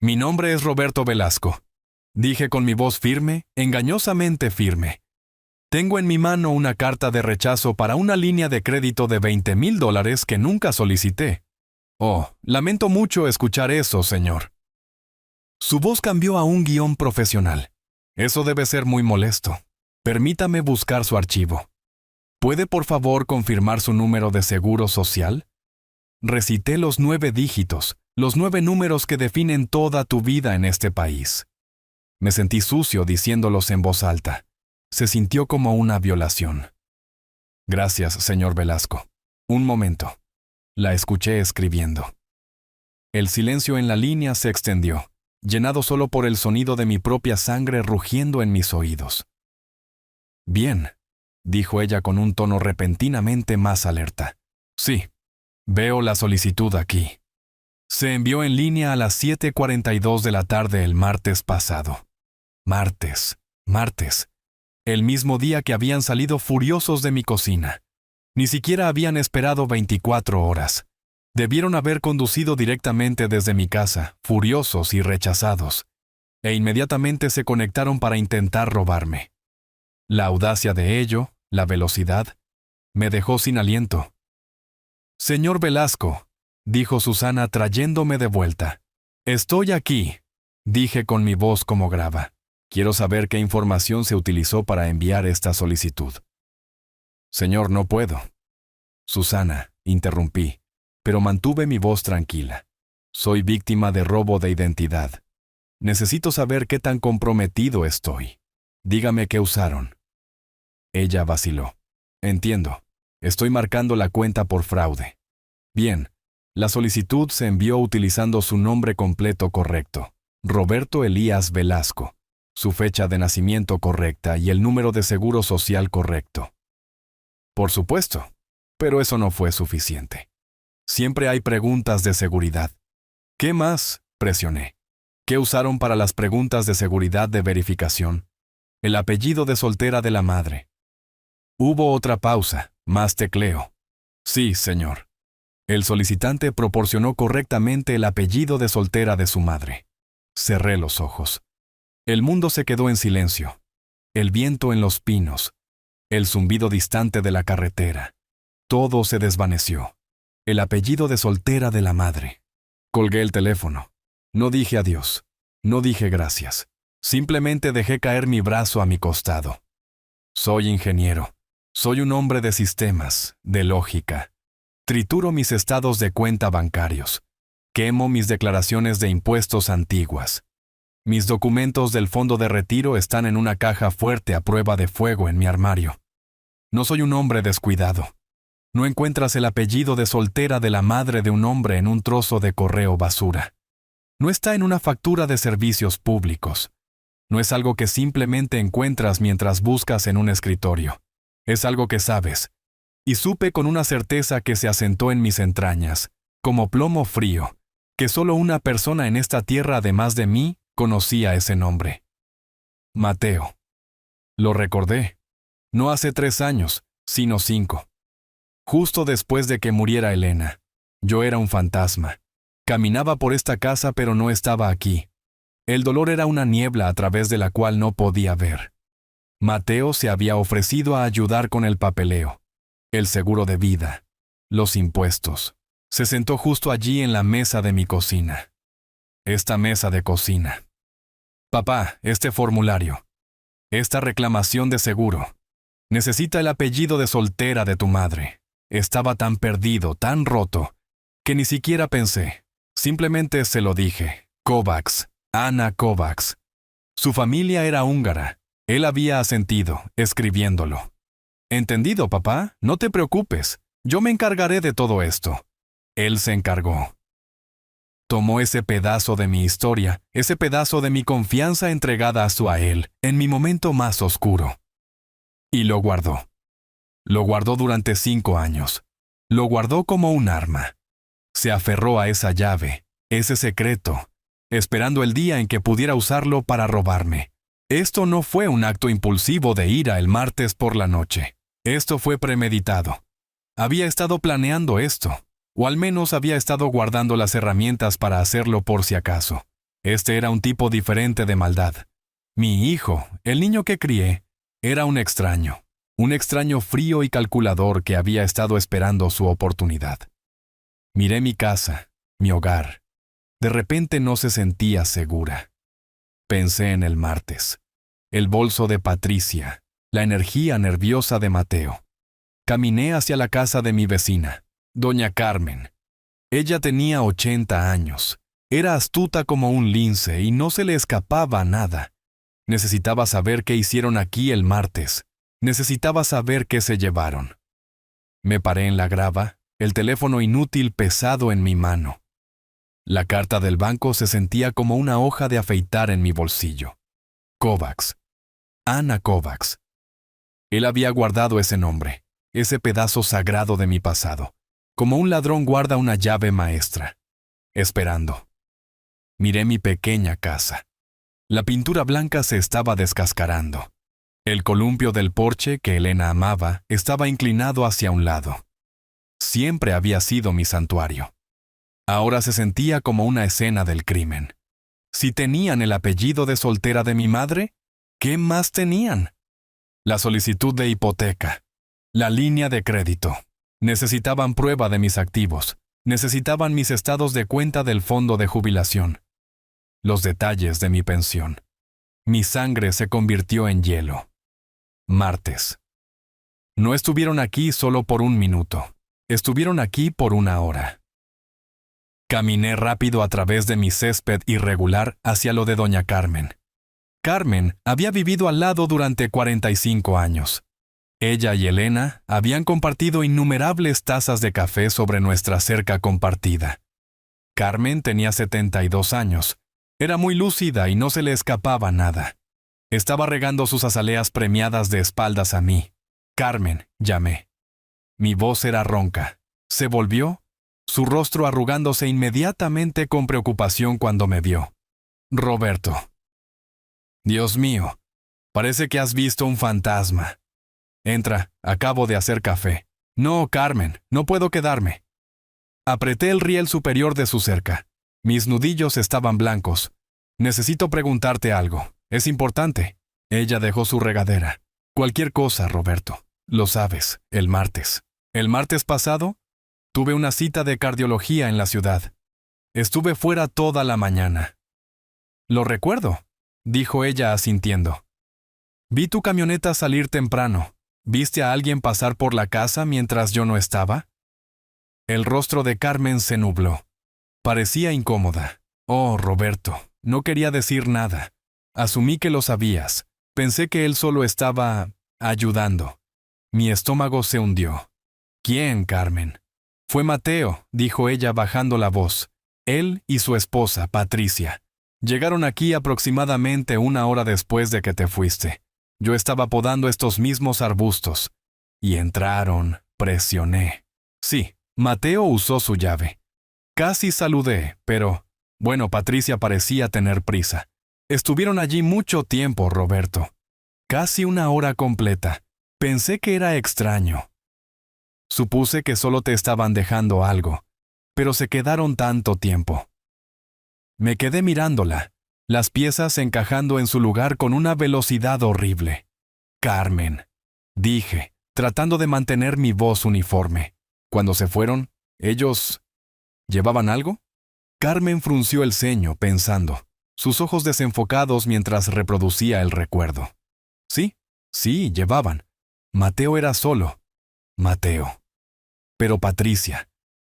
Mi nombre es Roberto Velasco. Dije con mi voz firme, engañosamente firme. Tengo en mi mano una carta de rechazo para una línea de crédito de $20,000 que nunca solicité. Oh, lamento mucho escuchar eso, señor. Su voz cambió a un guión profesional. Eso debe ser muy molesto. Permítame buscar su archivo. ¿Puede por favor confirmar su número de seguro social? Recité los 9 dígitos, los 9 números que definen toda tu vida en este país. Me sentí sucio diciéndolos en voz alta. Se sintió como una violación. Gracias, señor Velasco. Un momento. La escuché escribiendo. El silencio en la línea se extendió, llenado solo por el sonido de mi propia sangre rugiendo en mis oídos. Bien, dijo ella con un tono repentinamente más alerta. Sí, veo la solicitud aquí. Se envió en línea a las 7:42 de la tarde el martes pasado. Martes. El mismo día que habían salido furiosos de mi cocina. Ni siquiera habían esperado 24 horas. Debieron haber conducido directamente desde mi casa, furiosos y rechazados, e inmediatamente se conectaron para intentar robarme. La audacia de ello, la velocidad, me dejó sin aliento. Señor Velasco, dijo Susana trayéndome de vuelta. Estoy aquí, dije con mi voz como grava. Quiero saber qué información se utilizó para enviar esta solicitud. Señor, no puedo. Susana, interrumpí, pero mantuve mi voz tranquila. Soy víctima de robo de identidad. Necesito saber qué tan comprometido estoy. Dígame qué usaron. Ella vaciló. Entiendo. Estoy marcando la cuenta por fraude. Bien, la solicitud se envió utilizando su nombre completo correcto, Roberto Elías Velasco, su fecha de nacimiento correcta y el número de seguro social correcto. Por supuesto, pero eso no fue suficiente. Siempre hay preguntas de seguridad. ¿Qué más? Presioné. ¿Qué usaron para las preguntas de seguridad de verificación? El apellido de soltera de la madre. Hubo otra pausa, más tecleo. Sí, señor. El solicitante proporcionó correctamente el apellido de soltera de su madre. Cerré los ojos. El mundo se quedó en silencio. El viento en los pinos. El zumbido distante de la carretera. Todo se desvaneció. El apellido de soltera de la madre. Colgué el teléfono. No dije adiós. No dije gracias. Simplemente dejé caer mi brazo a mi costado. Soy ingeniero. Soy un hombre de sistemas, de lógica. Trituro mis estados de cuenta bancarios. Quemo mis declaraciones de impuestos antiguas. Mis documentos del fondo de retiro están en una caja fuerte a prueba de fuego en mi armario. No soy un hombre descuidado. No encuentras el apellido de soltera de la madre de un hombre en un trozo de correo basura. No está en una factura de servicios públicos. No es algo que simplemente encuentras mientras buscas en un escritorio. Es algo que sabes. Y supe con una certeza que se asentó en mis entrañas, como plomo frío, que solo una persona en esta tierra además de mí conocía ese nombre. Mateo. Lo recordé. No hace 3 años, sino 5. Justo después de que muriera Elena. Yo era un fantasma. Caminaba por esta casa pero no estaba aquí. El dolor era una niebla a través de la cual no podía ver. Mateo se había ofrecido a ayudar con el papeleo, el seguro de vida, los impuestos. Se sentó justo allí en la mesa de mi cocina. Esta mesa de cocina. Papá, este formulario. Esta reclamación de seguro. Necesita el apellido de soltera de tu madre. Estaba tan perdido, tan roto, que ni siquiera pensé. Simplemente se lo dije. Kovacs, Ana Kovacs. Su familia era húngara. Él había asentido, escribiéndolo. Entendido, papá, no te preocupes. Yo me encargaré de todo esto. Él se encargó. Tomó ese pedazo de mi historia, ese pedazo de mi confianza entregada a él, en mi momento más oscuro. Y lo guardó. Lo guardó durante 5 años. Lo guardó como un arma. Se aferró a esa llave, ese secreto, esperando el día en que pudiera usarlo para robarme. Esto no fue un acto impulsivo de ira el martes por la noche. Esto fue premeditado. Había estado planeando esto, o al menos había estado guardando las herramientas para hacerlo por si acaso. Este era un tipo diferente de maldad. Mi hijo, el niño que crié, era un extraño frío y calculador que había estado esperando su oportunidad. Miré mi casa, mi hogar. De repente no se sentía segura. Pensé en el martes, el bolso de Patricia, la energía nerviosa de Mateo. Caminé hacia la casa de mi vecina, doña Carmen. Ella tenía 80 años. Era astuta como un lince y no se le escapaba nada. Necesitaba saber qué hicieron aquí el martes. Necesitaba saber qué se llevaron. Me paré en la grava, el teléfono inútil pesado en mi mano. La carta del banco se sentía como una hoja de afeitar en mi bolsillo. Kovacs. Anna Kovacs. Él había guardado ese nombre, ese pedazo sagrado de mi pasado, como un ladrón guarda una llave maestra, esperando. Miré mi pequeña casa. La pintura blanca se estaba descascarando. El columpio del porche que Elena amaba estaba inclinado hacia un lado. Siempre había sido mi santuario. Ahora se sentía como una escena del crimen. Si tenían el apellido de soltera de mi madre, ¿qué más tenían? La solicitud de hipoteca, la línea de crédito. Necesitaban prueba de mis activos. Necesitaban mis estados de cuenta del fondo de jubilación. Los detalles de mi pensión. Mi sangre se convirtió en hielo. Martes. No estuvieron aquí solo por un minuto. Estuvieron aquí por una hora. Caminé rápido a través de mi césped irregular hacia lo de doña Carmen. Carmen había vivido al lado durante 45 años. Ella y Elena habían compartido innumerables tazas de café sobre nuestra cerca compartida. Carmen tenía 72 años. Era muy lúcida y no se le escapaba nada. Estaba regando sus azaleas premiadas de espaldas a mí. Carmen, llamé. Mi voz era ronca. Se volvió, su rostro arrugándose inmediatamente con preocupación cuando me vio. Roberto. Dios mío, parece que has visto un fantasma. Entra, acabo de hacer café. No, Carmen, no puedo quedarme. Apreté el riel superior de su cerca. Mis nudillos estaban blancos. Necesito preguntarte algo. Es importante. Ella dejó su regadera. Cualquier cosa, Roberto. Lo sabes, el martes. El martes pasado, tuve una cita de cardiología en la ciudad. Estuve fuera toda la mañana. Lo recuerdo, dijo ella asintiendo. Vi tu camioneta salir temprano. ¿Viste a alguien pasar por la casa mientras yo no estaba? El rostro de Carmen se nubló. Parecía incómoda. Oh, Roberto, no quería decir nada. Asumí que lo sabías. Pensé que él solo estaba ayudando. Mi estómago se hundió. ¿Quién, Carmen? Fue Mateo, dijo ella bajando la voz. Él y su esposa, Patricia. Llegaron aquí aproximadamente una hora después de que te fuiste. Yo estaba podando estos mismos arbustos. Y entraron, presioné. Sí, Mateo usó su llave. Casi saludé, pero, bueno, Patricia parecía tener prisa. Estuvieron allí mucho tiempo, Roberto. Casi una hora completa. Pensé que era extraño. Supuse que solo te estaban dejando algo, pero se quedaron tanto tiempo. Me quedé mirándola, las piezas encajando en su lugar con una velocidad horrible. Carmen, dije, tratando de mantener mi voz uniforme. Cuando se fueron, ellos... ¿llevaban algo? Carmen frunció el ceño, pensando, sus ojos desenfocados mientras reproducía el recuerdo. Sí, llevaban. Mateo era solo. Mateo. Pero Patricia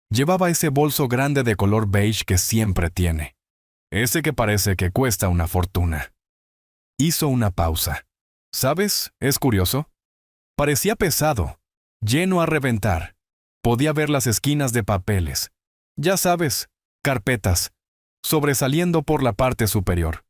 llevaba ese bolso grande de color beige que siempre tiene. Ese que parece que cuesta una fortuna. Hizo una pausa. ¿Sabes? Es curioso. Parecía pesado, lleno a reventar. Podía ver las esquinas de papeles. Ya sabes, carpetas, sobresaliendo por la parte superior.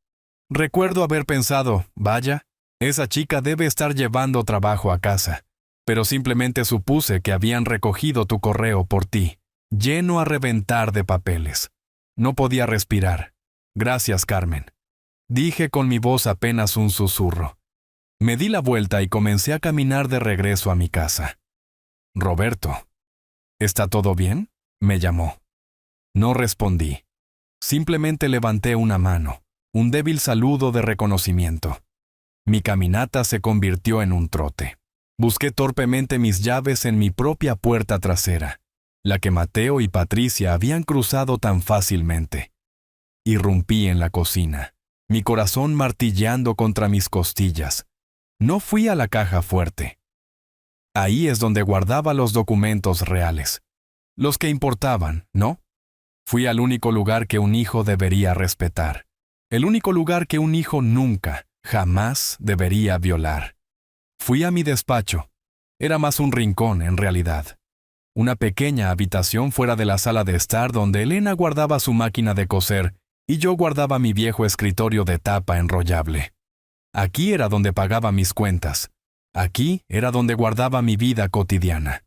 Recuerdo haber pensado, vaya, esa chica debe estar llevando trabajo a casa. Pero simplemente supuse que habían recogido tu correo por ti, lleno a reventar de papeles. No podía respirar. Gracias, Carmen. Dije con mi voz apenas un susurro. Me di la vuelta y comencé a caminar de regreso a mi casa. Roberto. ¿Está todo bien? Me llamó. No respondí. Simplemente levanté una mano, un débil saludo de reconocimiento. Mi caminata se convirtió en un trote. Busqué torpemente mis llaves en mi propia puerta trasera, la que Mateo y Patricia habían cruzado tan fácilmente. Irrumpí en la cocina, mi corazón martilleando contra mis costillas. No fui a la caja fuerte. Ahí es donde guardaba los documentos reales, los que importaban, ¿no? Fui al único lugar que un hijo debería respetar, el único lugar que un hijo nunca, jamás debería violar. Fui a mi despacho. Era más un rincón, en realidad. una pequeña habitación fuera de la sala de estar donde Elena guardaba su máquina de coser y yo guardaba mi viejo escritorio de tapa enrollable. Aquí era donde pagaba mis cuentas. Aquí era donde guardaba mi vida cotidiana.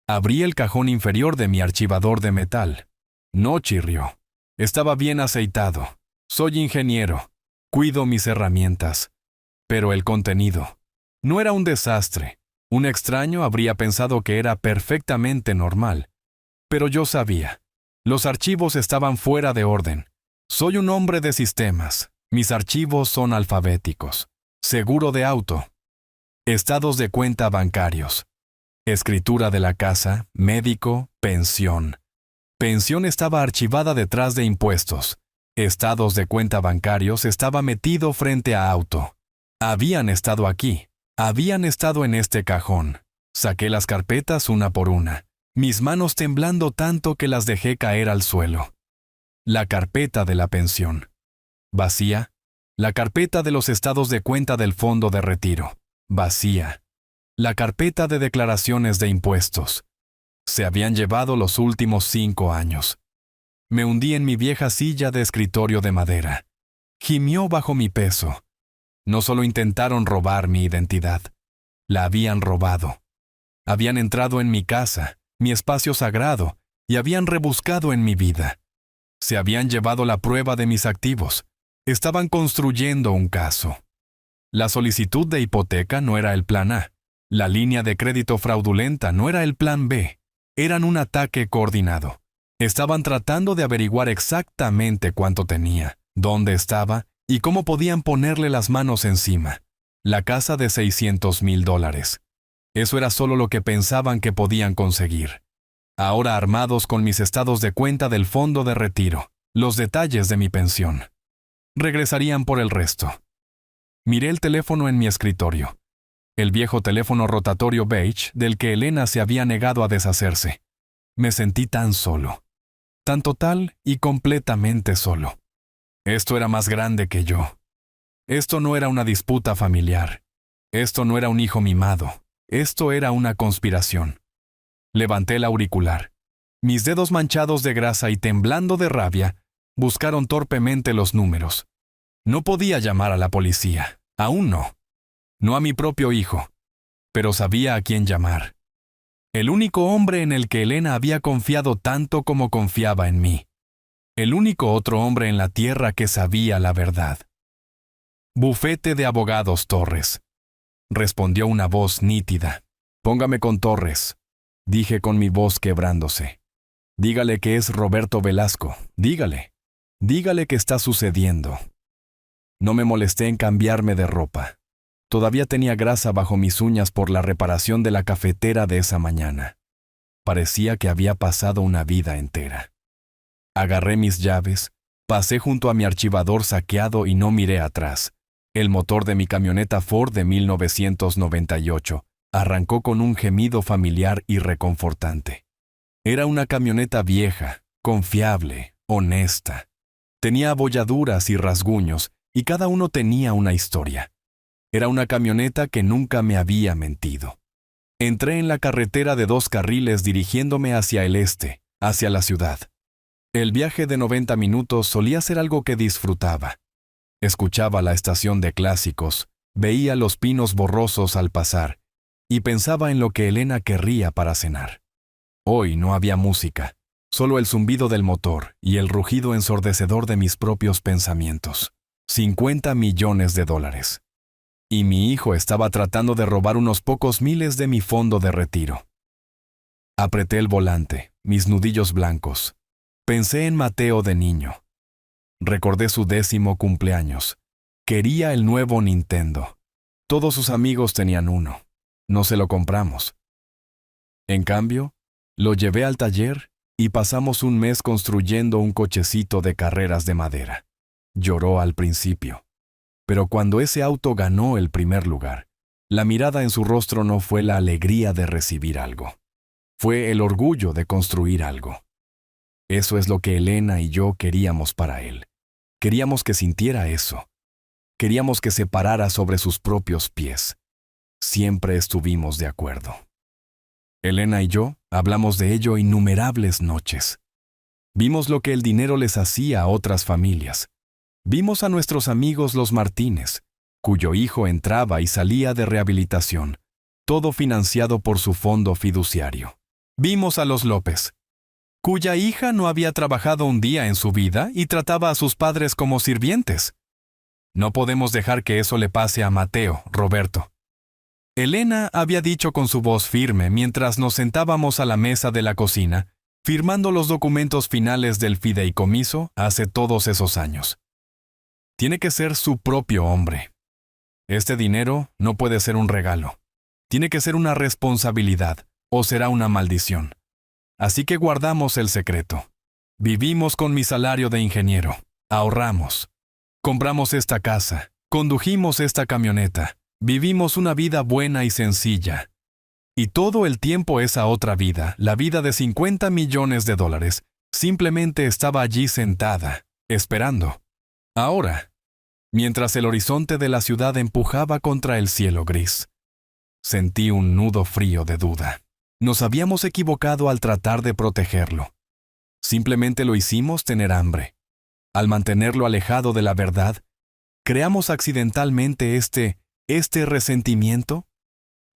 Abrí el cajón inferior de mi archivador de metal. No chirrió. Estaba bien aceitado. Soy ingeniero. Cuido mis herramientas. Pero el contenido no era un desastre. Un extraño habría pensado que era perfectamente normal. Pero yo sabía. Los archivos estaban fuera de orden. Soy un hombre de sistemas. Mis archivos son alfabéticos. Seguro de auto. Estados de cuenta bancarios. Escritura de la casa, médico, pensión. Pensión estaba archivada detrás de impuestos. Estados de cuenta bancarios estaba metido frente a auto. Habían estado aquí. Habían estado en este cajón. Saqué las carpetas una por una, mis manos temblando tanto que las dejé caer al suelo. La carpeta de la pensión. Vacía. La carpeta de los estados de cuenta del fondo de retiro. Vacía. La carpeta de declaraciones de impuestos. Se habían llevado los últimos 5 años. Me hundí en mi vieja silla de escritorio de madera. Gimió bajo mi peso. No solo intentaron robar mi identidad, la habían robado. Habían entrado en mi casa, mi espacio sagrado, y habían rebuscado en mi vida. Se habían llevado la prueba de mis activos. Estaban construyendo un caso. La solicitud de hipoteca no era el plan A. La línea de crédito fraudulenta no era el plan B. Eran un ataque coordinado. Estaban tratando de averiguar exactamente cuánto tenía, dónde estaba y cómo podían ponerle las manos encima. La casa de $600,000. Eso era solo lo que pensaban que podían conseguir. Ahora armados con mis estados de cuenta del fondo de retiro, los detalles de mi pensión. Regresarían por el resto. Miré el teléfono en mi escritorio. El viejo teléfono rotatorio beige del que Elena se había negado a deshacerse. Me sentí tan solo. Tan total y completamente solo. Esto era más grande que yo. Esto no era una disputa familiar. Esto no era un hijo mimado. Esto era una conspiración. Levanté el auricular. Mis dedos manchados de grasa y temblando de rabia, buscaron torpemente los números. No podía llamar a la policía. Aún no. No a mi propio hijo. Pero sabía a quién llamar. El único hombre en el que Elena había confiado tanto como confiaba en mí. El único otro hombre en la tierra que sabía la verdad. Bufete de abogados Torres. Respondió una voz nítida. Póngame con Torres, dije con mi voz quebrándose. Dígale que es Roberto Velasco, dígale. Dígale que está sucediendo. No me molesté en cambiarme de ropa. Todavía tenía grasa bajo mis uñas por la reparación de la cafetera de esa mañana. Parecía que había pasado una vida entera. Agarré mis llaves, pasé junto a mi archivador saqueado y no miré atrás. El motor de mi camioneta Ford de 1998 arrancó con un gemido familiar y reconfortante. Era una camioneta vieja, confiable, honesta. Tenía abolladuras y rasguños, y cada uno tenía una historia. Era una camioneta que nunca me había mentido. Entré en la carretera de 2 carriles dirigiéndome hacia el este, hacia la ciudad. El viaje de 90 minutos solía ser algo que disfrutaba. Escuchaba la estación de clásicos, veía los pinos borrosos al pasar, y pensaba en lo que Elena querría para cenar. Hoy no había música, solo el zumbido del motor y el rugido ensordecedor de mis propios pensamientos. $50 millones. Y mi hijo estaba tratando de robar unos pocos miles de mi fondo de retiro. Apreté el volante, mis nudillos blancos. Pensé en Mateo de niño. Recordé su 10º cumpleaños. Quería el nuevo Nintendo. Todos sus amigos tenían uno. No se lo compramos. En cambio, lo llevé al taller y pasamos un mes construyendo un cochecito de carreras de madera. Lloró al principio. Pero cuando ese auto ganó el primer lugar, la mirada en su rostro no fue la alegría de recibir algo. Fue el orgullo de construir algo. Eso es lo que Elena y yo queríamos para él. Queríamos que sintiera eso. Queríamos que se parara sobre sus propios pies. Siempre estuvimos de acuerdo. Elena y yo hablamos de ello innumerables noches. Vimos lo que el dinero les hacía a otras familias. Vimos a nuestros amigos los Martínez, cuyo hijo entraba y salía de rehabilitación, todo financiado por su fondo fiduciario. Vimos a los López, cuya hija no había trabajado un día en su vida y trataba a sus padres como sirvientes. No podemos dejar que eso le pase a Mateo, Roberto. Elena había dicho con su voz firme mientras nos sentábamos a la mesa de la cocina, firmando los documentos finales del fideicomiso hace todos esos años. Tiene que ser su propio hombre. Este dinero no puede ser un regalo. Tiene que ser una responsabilidad, o será una maldición. Así que guardamos el secreto. Vivimos con mi salario de ingeniero. Ahorramos. Compramos esta casa. Condujimos esta camioneta. Vivimos una vida buena y sencilla. Y todo el tiempo esa otra vida, la vida de $50 millones, simplemente estaba allí sentada, esperando. Ahora, mientras el horizonte de la ciudad empujaba contra el cielo gris, sentí un nudo frío de duda. Nos habíamos equivocado al tratar de protegerlo. Simplemente lo hicimos tener hambre. Al mantenerlo alejado de la verdad, ¿creamos accidentalmente este resentimiento?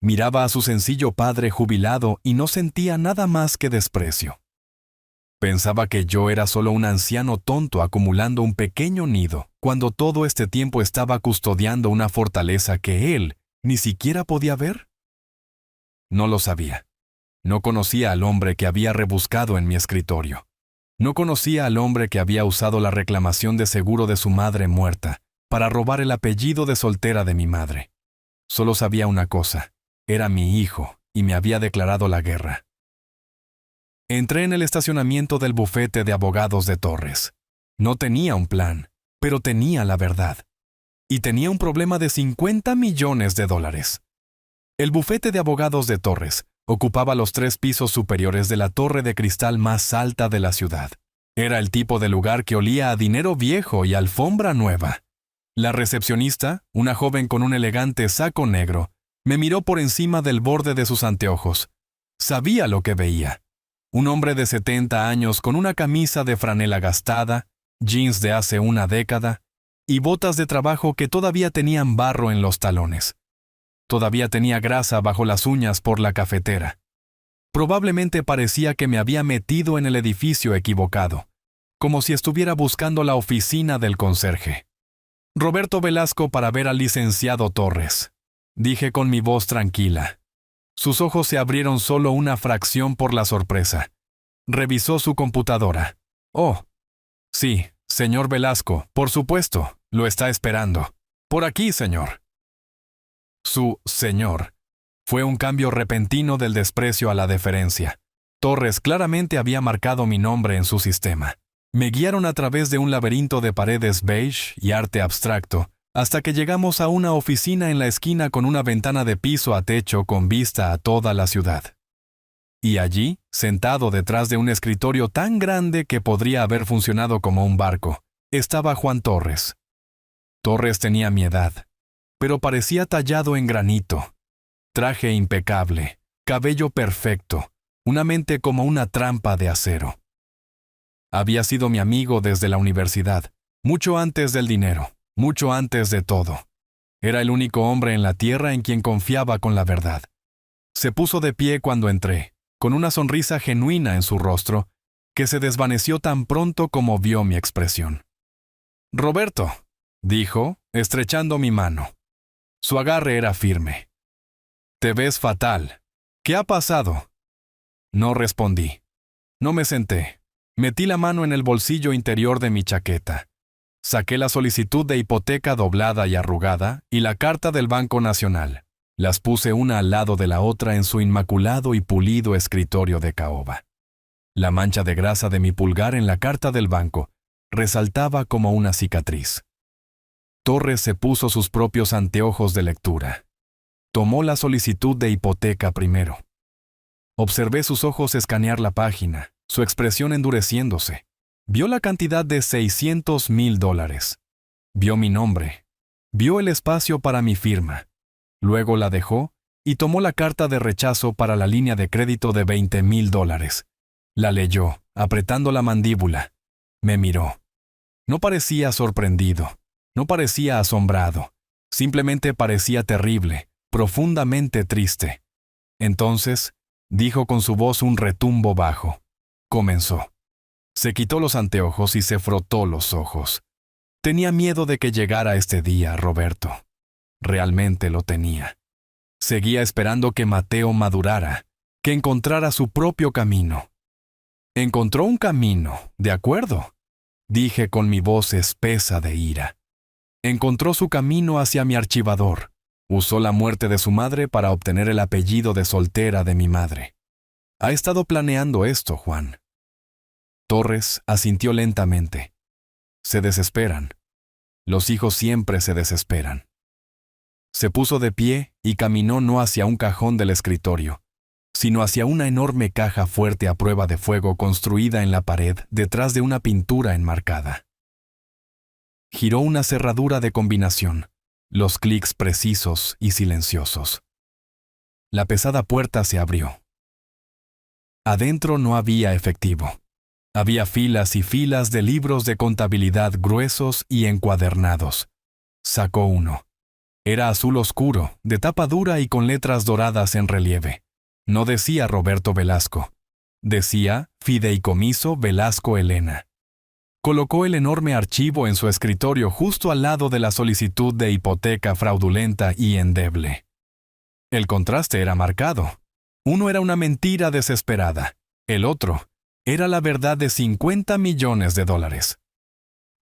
Miraba a su sencillo padre jubilado y no sentía nada más que desprecio. Pensaba que yo era solo un anciano tonto acumulando un pequeño nido, cuando todo este tiempo estaba custodiando una fortaleza que él ni siquiera podía ver. No lo sabía. No conocía al hombre que había rebuscado en mi escritorio. No conocía al hombre que había usado la reclamación de seguro de su madre muerta para robar el apellido de soltera de mi madre. Solo sabía una cosa: era mi hijo y me había declarado la guerra. Entré en el estacionamiento del bufete de abogados de Torres. No tenía un plan, pero tenía la verdad. Y tenía un problema de $50 millones. El bufete de abogados de Torres ocupaba los 3 pisos superiores de la torre de cristal más alta de la ciudad. Era el tipo de lugar que olía a dinero viejo y alfombra nueva. La recepcionista, una joven con un elegante saco negro, me miró por encima del borde de sus anteojos. Sabía lo que veía. Un hombre de 70 años con una camisa de franela gastada, jeans de hace una década y botas de trabajo que todavía tenían barro en los talones. Todavía tenía grasa bajo las uñas por la cafetera. Probablemente parecía que me había metido en el edificio equivocado, como si estuviera buscando la oficina del conserje. Roberto Velasco para ver al licenciado Torres, dije con mi voz tranquila. Sus ojos se abrieron solo una fracción por la sorpresa. Revisó su computadora. Oh, sí, señor Velasco, por supuesto, lo está esperando. Por aquí, señor. Su señor fue un cambio repentino del desprecio a la deferencia. Torres claramente había marcado mi nombre en su sistema. Me guiaron a través de un laberinto de paredes beige y arte abstracto, hasta que llegamos a una oficina en la esquina con una ventana de piso a techo con vista a toda la ciudad. Y allí, sentado detrás de un escritorio tan grande que podría haber funcionado como un barco, estaba Juan Torres. Torres tenía mi edad, pero parecía tallado en granito. Traje impecable, cabello perfecto, una mente como una trampa de acero. Había sido mi amigo desde la universidad, mucho antes del dinero, mucho antes de todo. Era el único hombre en la tierra en quien confiaba con la verdad. Se puso de pie cuando entré, con una sonrisa genuina en su rostro, que se desvaneció tan pronto como vio mi expresión. «Roberto», dijo, estrechando mi mano. Su agarre era firme. «Te ves fatal. ¿Qué ha pasado?» No respondí. No me senté. Metí la mano en el bolsillo interior de mi chaqueta. Saqué la solicitud de hipoteca doblada y arrugada y la carta del Banco Nacional. Las puse una al lado de la otra en su inmaculado y pulido escritorio de caoba. La mancha de grasa de mi pulgar en la carta del banco resaltaba como una cicatriz. Torres se puso sus propios anteojos de lectura. Tomó la solicitud de hipoteca primero. Observé sus ojos escanear la página, su expresión endureciéndose. Vio la cantidad de $600,000. Vio mi nombre. Vio el espacio para mi firma. Luego la dejó y tomó la carta de rechazo para la línea de crédito de $20,000. La leyó, apretando la mandíbula. Me miró. No parecía sorprendido, no parecía asombrado, simplemente parecía terrible, profundamente triste. Entonces, dijo con su voz un retumbo bajo. Comenzó. Se quitó los anteojos y se frotó los ojos. Tenía miedo de que llegara este día, Roberto. Realmente lo tenía. Seguía esperando que Mateo madurara, que encontrara su propio camino. Encontró un camino, de acuerdo, dije con mi voz espesa de ira. Encontró su camino hacia mi archivador. Usó la muerte de su madre para obtener el apellido de soltera de mi madre. Ha estado planeando esto, Juan. Torres asintió lentamente. Se desesperan. Los hijos siempre se desesperan. Se puso de pie y caminó no hacia un cajón del escritorio, sino hacia una enorme caja fuerte a prueba de fuego construida en la pared detrás de una pintura enmarcada. Giró una cerradura de combinación, los clics precisos y silenciosos. La pesada puerta se abrió. Adentro no había efectivo. Había filas y filas de libros de contabilidad gruesos y encuadernados. Sacó uno. Era azul oscuro, de tapa dura y con letras doradas en relieve. No decía Roberto Velasco. Decía Fideicomiso Velasco Elena. Colocó el enorme archivo en su escritorio justo al lado de la solicitud de hipoteca fraudulenta y endeble. El contraste era marcado. Uno era una mentira desesperada. El otro era la verdad de $50 millones.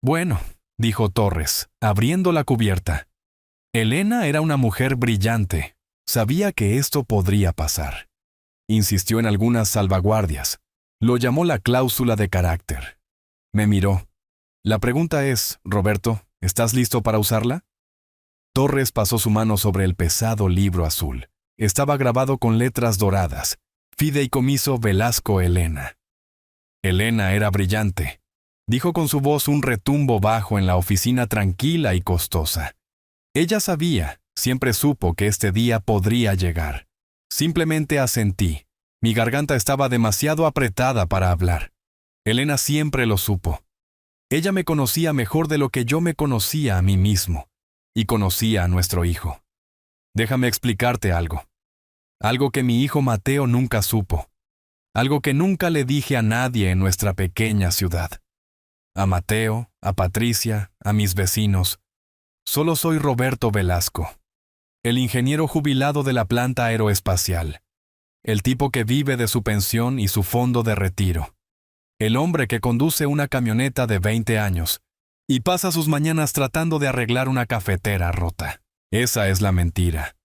Bueno, dijo Torres, abriendo la cubierta. Elena era una mujer brillante. Sabía que esto podría pasar. Insistió en algunas salvaguardias. Lo llamó la cláusula de carácter. Me miró. La pregunta es, Roberto, ¿estás listo para usarla? Torres pasó su mano sobre el pesado libro azul. Estaba grabado con letras doradas. Fideicomiso Velasco Elena. Elena era brillante. Dijo con su voz un retumbo bajo en la oficina tranquila y costosa. Ella sabía, siempre supo que este día podría llegar. Simplemente asentí. Mi garganta estaba demasiado apretada para hablar. Elena siempre lo supo. Ella me conocía mejor de lo que yo me conocía a mí mismo, y conocía a nuestro hijo. Déjame explicarte algo. Algo que mi hijo Mateo nunca supo. Algo que nunca le dije a nadie en nuestra pequeña ciudad. A Mateo, a Patricia, a mis vecinos. Solo soy Roberto Velasco, el ingeniero jubilado de la planta aeroespacial, el tipo que vive de su pensión y su fondo de retiro, el hombre que conduce una camioneta de 20 años y pasa sus mañanas tratando de arreglar una cafetera rota. Esa es la mentira.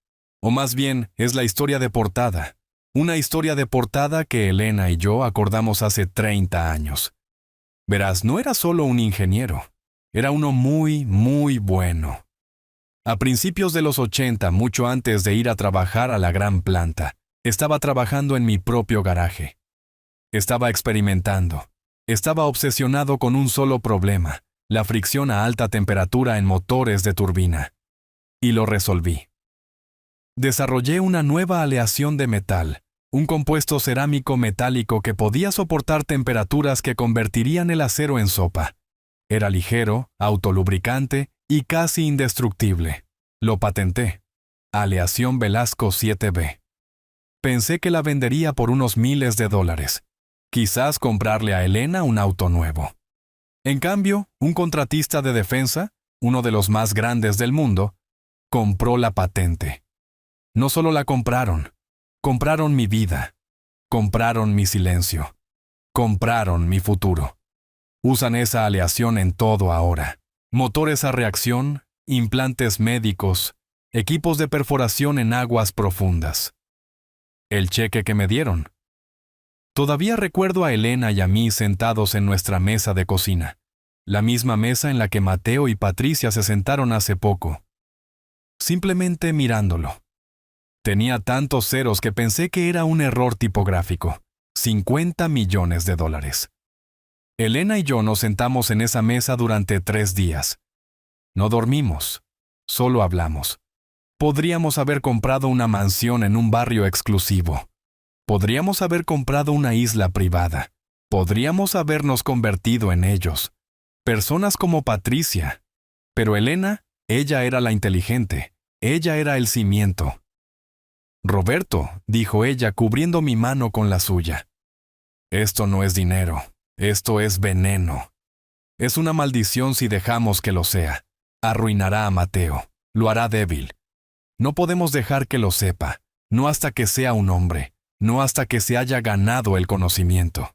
O más bien, es la historia de portada. Una historia de portada que Elena y yo acordamos hace 30 años. Verás, no era solo un ingeniero. Era uno muy, muy bueno. A principios de los 80, mucho antes de ir a trabajar a la gran planta, estaba trabajando en mi propio garaje. Estaba experimentando. Estaba obsesionado con un solo problema, la fricción a alta temperatura en motores de turbina. Y lo resolví. Desarrollé una nueva aleación de metal, un compuesto cerámico metálico que podía soportar temperaturas que convertirían el acero en sopa. Era ligero, autolubricante y casi indestructible. Lo patenté. Aleación Velasco 7B. Pensé que la vendería por unos miles de dólares. Quizás comprarle a Elena un auto nuevo. En cambio, un contratista de defensa, uno de los más grandes del mundo, compró la patente. No solo la compraron mi vida, compraron mi silencio, compraron mi futuro. Usan esa aleación en todo ahora. Motores a reacción, implantes médicos, equipos de perforación en aguas profundas. El cheque que me dieron. Todavía recuerdo a Elena y a mí sentados en nuestra mesa de cocina, la misma mesa en la que Mateo y Patricia se sentaron hace poco. Simplemente mirándolo. Tenía tantos ceros que pensé que era un error tipográfico. $50 millones. Elena y yo nos sentamos en esa mesa durante 3 días. No dormimos, solo hablamos. Podríamos haber comprado una mansión en un barrio exclusivo. Podríamos haber comprado una isla privada. Podríamos habernos convertido en ellos. Personas como Patricia. Pero Elena, ella era la inteligente. Ella era el cimiento. Roberto, dijo ella cubriendo mi mano con la suya. Esto no es dinero. Esto es veneno. Es una maldición si dejamos que lo sea. Arruinará a Mateo. Lo hará débil. No podemos dejar que lo sepa. No hasta que sea un hombre. No hasta que se haya ganado el conocimiento.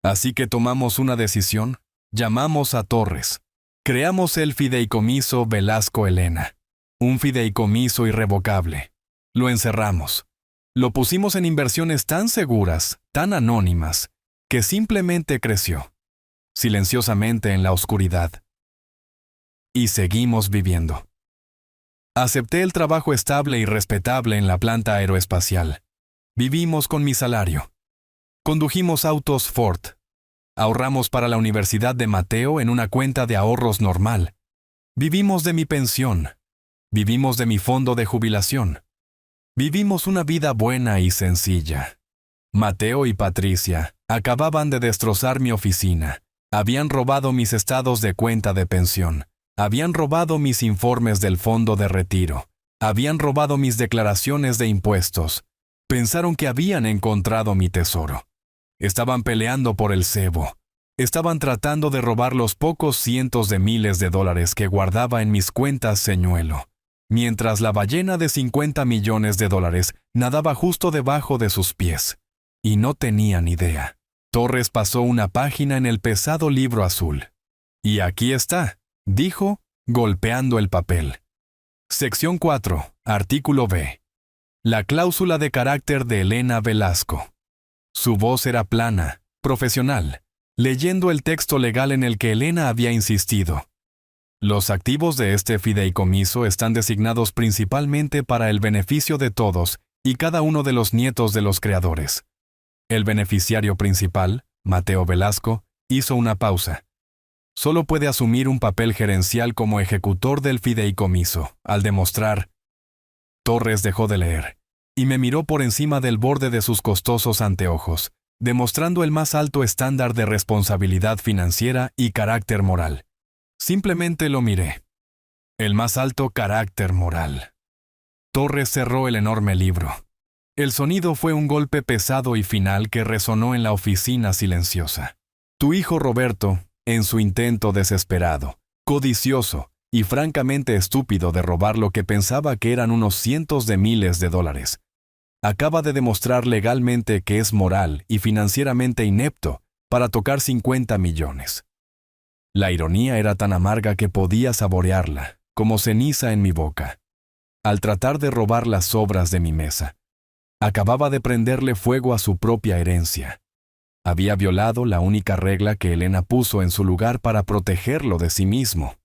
Así que tomamos una decisión. Llamamos a Torres. Creamos el fideicomiso Velasco Elena. Un fideicomiso irrevocable. Lo encerramos. Lo pusimos en inversiones tan seguras, tan anónimas, que simplemente creció, silenciosamente en la oscuridad. Y seguimos viviendo. Acepté el trabajo estable y respetable en la planta aeroespacial. Vivimos con mi salario. Condujimos autos Ford. Ahorramos para la universidad de Mateo en una cuenta de ahorros normal. Vivimos de mi pensión. Vivimos de mi fondo de jubilación. Vivimos una vida buena y sencilla. Mateo y Patricia acababan de destrozar mi oficina. Habían robado mis estados de cuenta de pensión. Habían robado mis informes del fondo de retiro. Habían robado mis declaraciones de impuestos. Pensaron que habían encontrado mi tesoro. Estaban peleando por el cebo. Estaban tratando de robar los pocos cientos de miles de dólares que guardaba en mis cuentas señuelo, mientras la ballena de 50 millones de dólares nadaba justo debajo de sus pies. Y no tenían idea. Torres pasó una página en el pesado libro azul. Y aquí está, dijo, golpeando el papel. Sección 4, artículo B. La cláusula de carácter de Elena Velasco. Su voz era plana, profesional, leyendo el texto legal en el que Elena había insistido. Los activos de este fideicomiso están designados principalmente para el beneficio de todos y cada uno de los nietos de los creadores. El beneficiario principal, Mateo Velasco, hizo una pausa. Solo puede asumir un papel gerencial como ejecutor del fideicomiso, al demostrar. Torres dejó de leer, y me miró por encima del borde de sus costosos anteojos, demostrando el más alto estándar de responsabilidad financiera y carácter moral. Simplemente lo miré. El más alto carácter moral. Torres cerró el enorme libro. El sonido fue un golpe pesado y final que resonó en la oficina silenciosa. Tu hijo Roberto, en su intento desesperado, codicioso y francamente estúpido de robar lo que pensaba que eran unos cientos de miles de dólares, acaba de demostrar legalmente que es moral y financieramente inepto para tocar 50 millones. La ironía era tan amarga que podía saborearla, como ceniza en mi boca. Al tratar de robar las sobras de mi mesa, acababa de prenderle fuego a su propia herencia. Había violado la única regla que Elena puso en su lugar para protegerlo de sí mismo.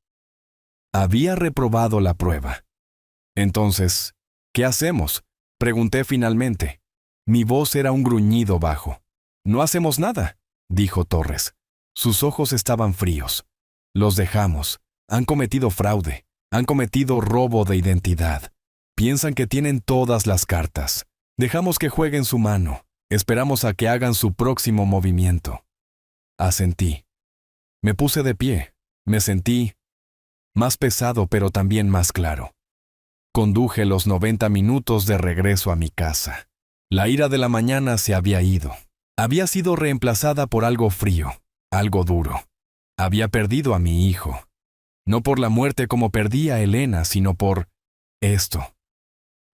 Había reprobado la prueba. Entonces, ¿qué hacemos?, pregunté finalmente. Mi voz era un gruñido bajo. No hacemos nada, dijo Torres. Sus ojos estaban fríos. Los dejamos. Han cometido fraude. Han cometido robo de identidad. Piensan que tienen todas las cartas. Dejamos que jueguen su mano. Esperamos a que hagan su próximo movimiento. Asentí. Me puse de pie. Me sentí más pesado pero también más claro. Conduje los 90 minutos de regreso a mi casa. La ira de la mañana se había ido. Había sido reemplazada por algo frío, algo duro. Había perdido a mi hijo. No por la muerte como perdí a Elena, sino por esto.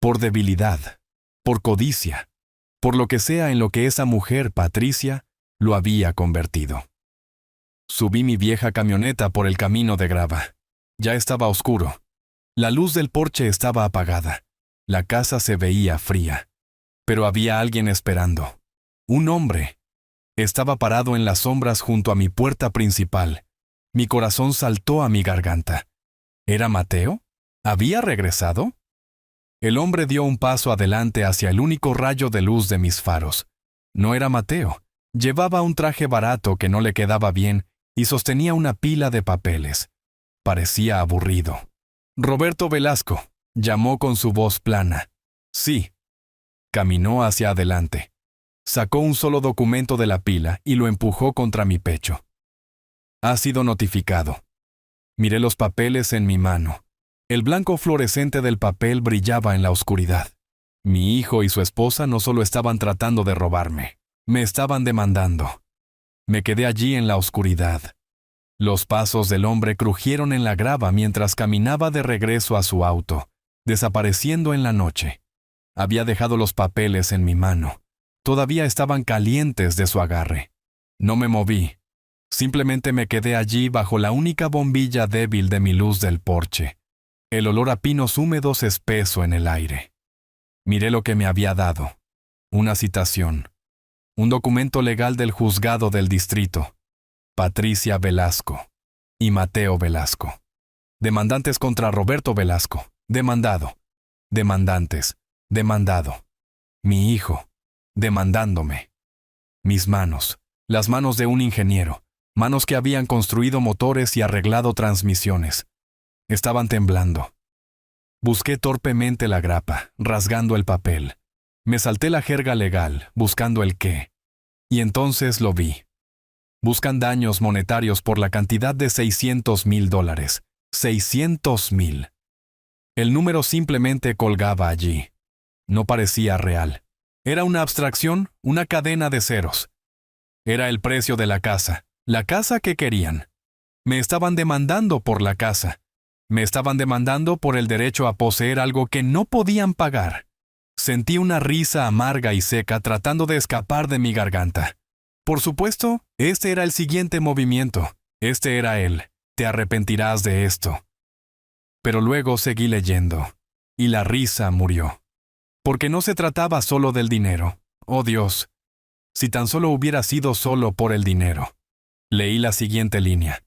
Por debilidad, por codicia, por lo que sea en lo que esa mujer, Patricia, lo había convertido. Subí mi vieja camioneta por el camino de grava. Ya estaba oscuro. La luz del porche estaba apagada. La casa se veía fría. Pero había alguien esperando. Un hombre. Estaba parado en las sombras junto a mi puerta principal. Mi corazón saltó a mi garganta. ¿Era Mateo? ¿Había regresado? El hombre dio un paso adelante hacia el único rayo de luz de mis faros. No era Mateo. Llevaba un traje barato que no le quedaba bien y sostenía una pila de papeles. Parecía aburrido. Roberto Velasco, Llamó con su voz plana. Sí. Caminó hacia adelante. Sacó un solo documento de la pila y lo empujó contra mi pecho. Ha sido notificado. Miré los papeles en mi mano. El blanco fluorescente del papel brillaba en la oscuridad. Mi hijo y su esposa no solo estaban tratando de robarme, me estaban demandando. Me quedé allí en la oscuridad. Los pasos del hombre crujieron en la grava mientras caminaba de regreso a su auto, desapareciendo en la noche. Había dejado los papeles en mi mano. Todavía estaban calientes de su agarre. No me moví. Simplemente me quedé allí bajo la única bombilla débil de mi luz del porche. El olor a pinos húmedos espeso en el aire. Miré lo que me había dado. Una citación. Un documento legal del juzgado del distrito. Patricia Velasco y Mateo Velasco. Demandantes contra Roberto Velasco. Demandado. Demandantes. Demandado. Mi hijo. Demandándome. Mis manos. Las manos de un ingeniero. Manos que habían construido motores y arreglado transmisiones. Estaban temblando. Busqué torpemente la grapa, rasgando el papel. Me salté la jerga legal, buscando el qué. Y entonces lo vi. Buscan daños monetarios por la cantidad de $600,000. 600,000. El número simplemente colgaba allí. No parecía real. Era una abstracción, una cadena de ceros. Era el precio de la casa que querían. Me estaban demandando por la casa. Me estaban demandando por el derecho a poseer algo que no podían pagar. Sentí una risa amarga y seca tratando de escapar de mi garganta. Por supuesto, este era el siguiente movimiento. Este era él. Te arrepentirás de esto. Pero luego seguí leyendo, y la risa murió. Porque no se trataba solo del dinero. Oh Dios, si tan solo hubiera sido solo por el dinero. Leí la siguiente línea.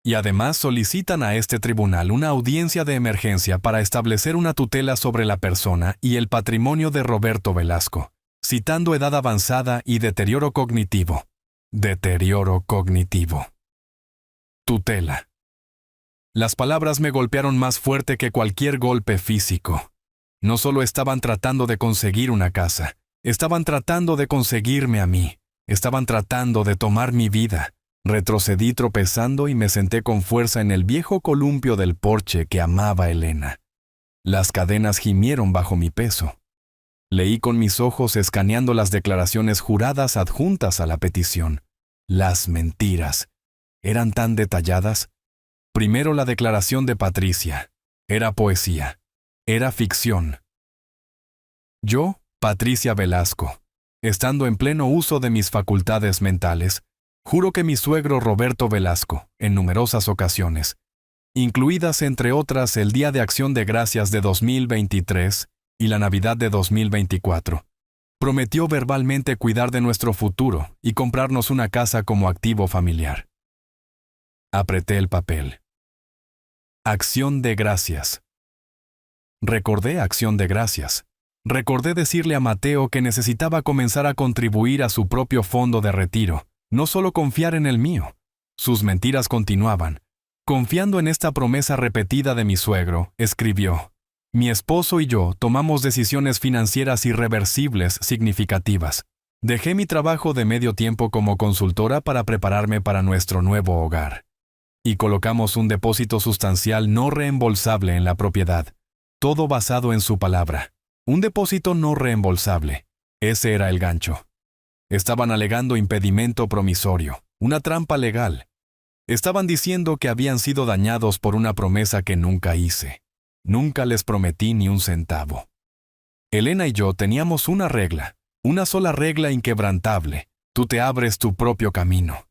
Y además solicitan a este tribunal una audiencia de emergencia para establecer una tutela sobre la persona y el patrimonio de Roberto Velasco, citando edad avanzada y deterioro cognitivo. Deterioro cognitivo. Tutela. Las palabras me golpearon más fuerte que cualquier golpe físico. No solo estaban tratando de conseguir una casa, estaban tratando de conseguirme a mí, estaban tratando de tomar mi vida. Retrocedí tropezando y me senté con fuerza en el viejo columpio del porche que amaba Elena. Las cadenas gimieron bajo mi peso. Leí con mis ojos escaneando las declaraciones juradas adjuntas a la petición. Las mentiras. ¿Eran tan detalladas? Primero la declaración de Patricia. Era poesía. Era ficción. Yo, Patricia Velasco, estando en pleno uso de mis facultades mentales, juro que mi suegro Roberto Velasco, en numerosas ocasiones, incluidas entre otras el Día de Acción de Gracias de 2023 y la Navidad de 2024, prometió verbalmente cuidar de nuestro futuro y comprarnos una casa como activo familiar. Apreté el papel. Acción de Gracias. Recordé Acción de Gracias. Recordé decirle a Mateo que necesitaba comenzar a contribuir a su propio fondo de retiro, no solo confiar en el mío. Sus mentiras continuaban. Confiando en esta promesa repetida de mi suegro, escribió: mi esposo y yo tomamos decisiones financieras irreversibles significativas. Dejé mi trabajo de medio tiempo como consultora para prepararme para nuestro nuevo hogar. Y colocamos un depósito sustancial no reembolsable en la propiedad. Todo basado en su palabra. Un depósito no reembolsable. Ese era el gancho. Estaban alegando impedimento promisorio, una trampa legal. Estaban diciendo que habían sido dañados por una promesa que nunca hice. Nunca les prometí ni un centavo. Elena y yo teníamos una regla, una sola regla inquebrantable: tú te abres tu propio camino.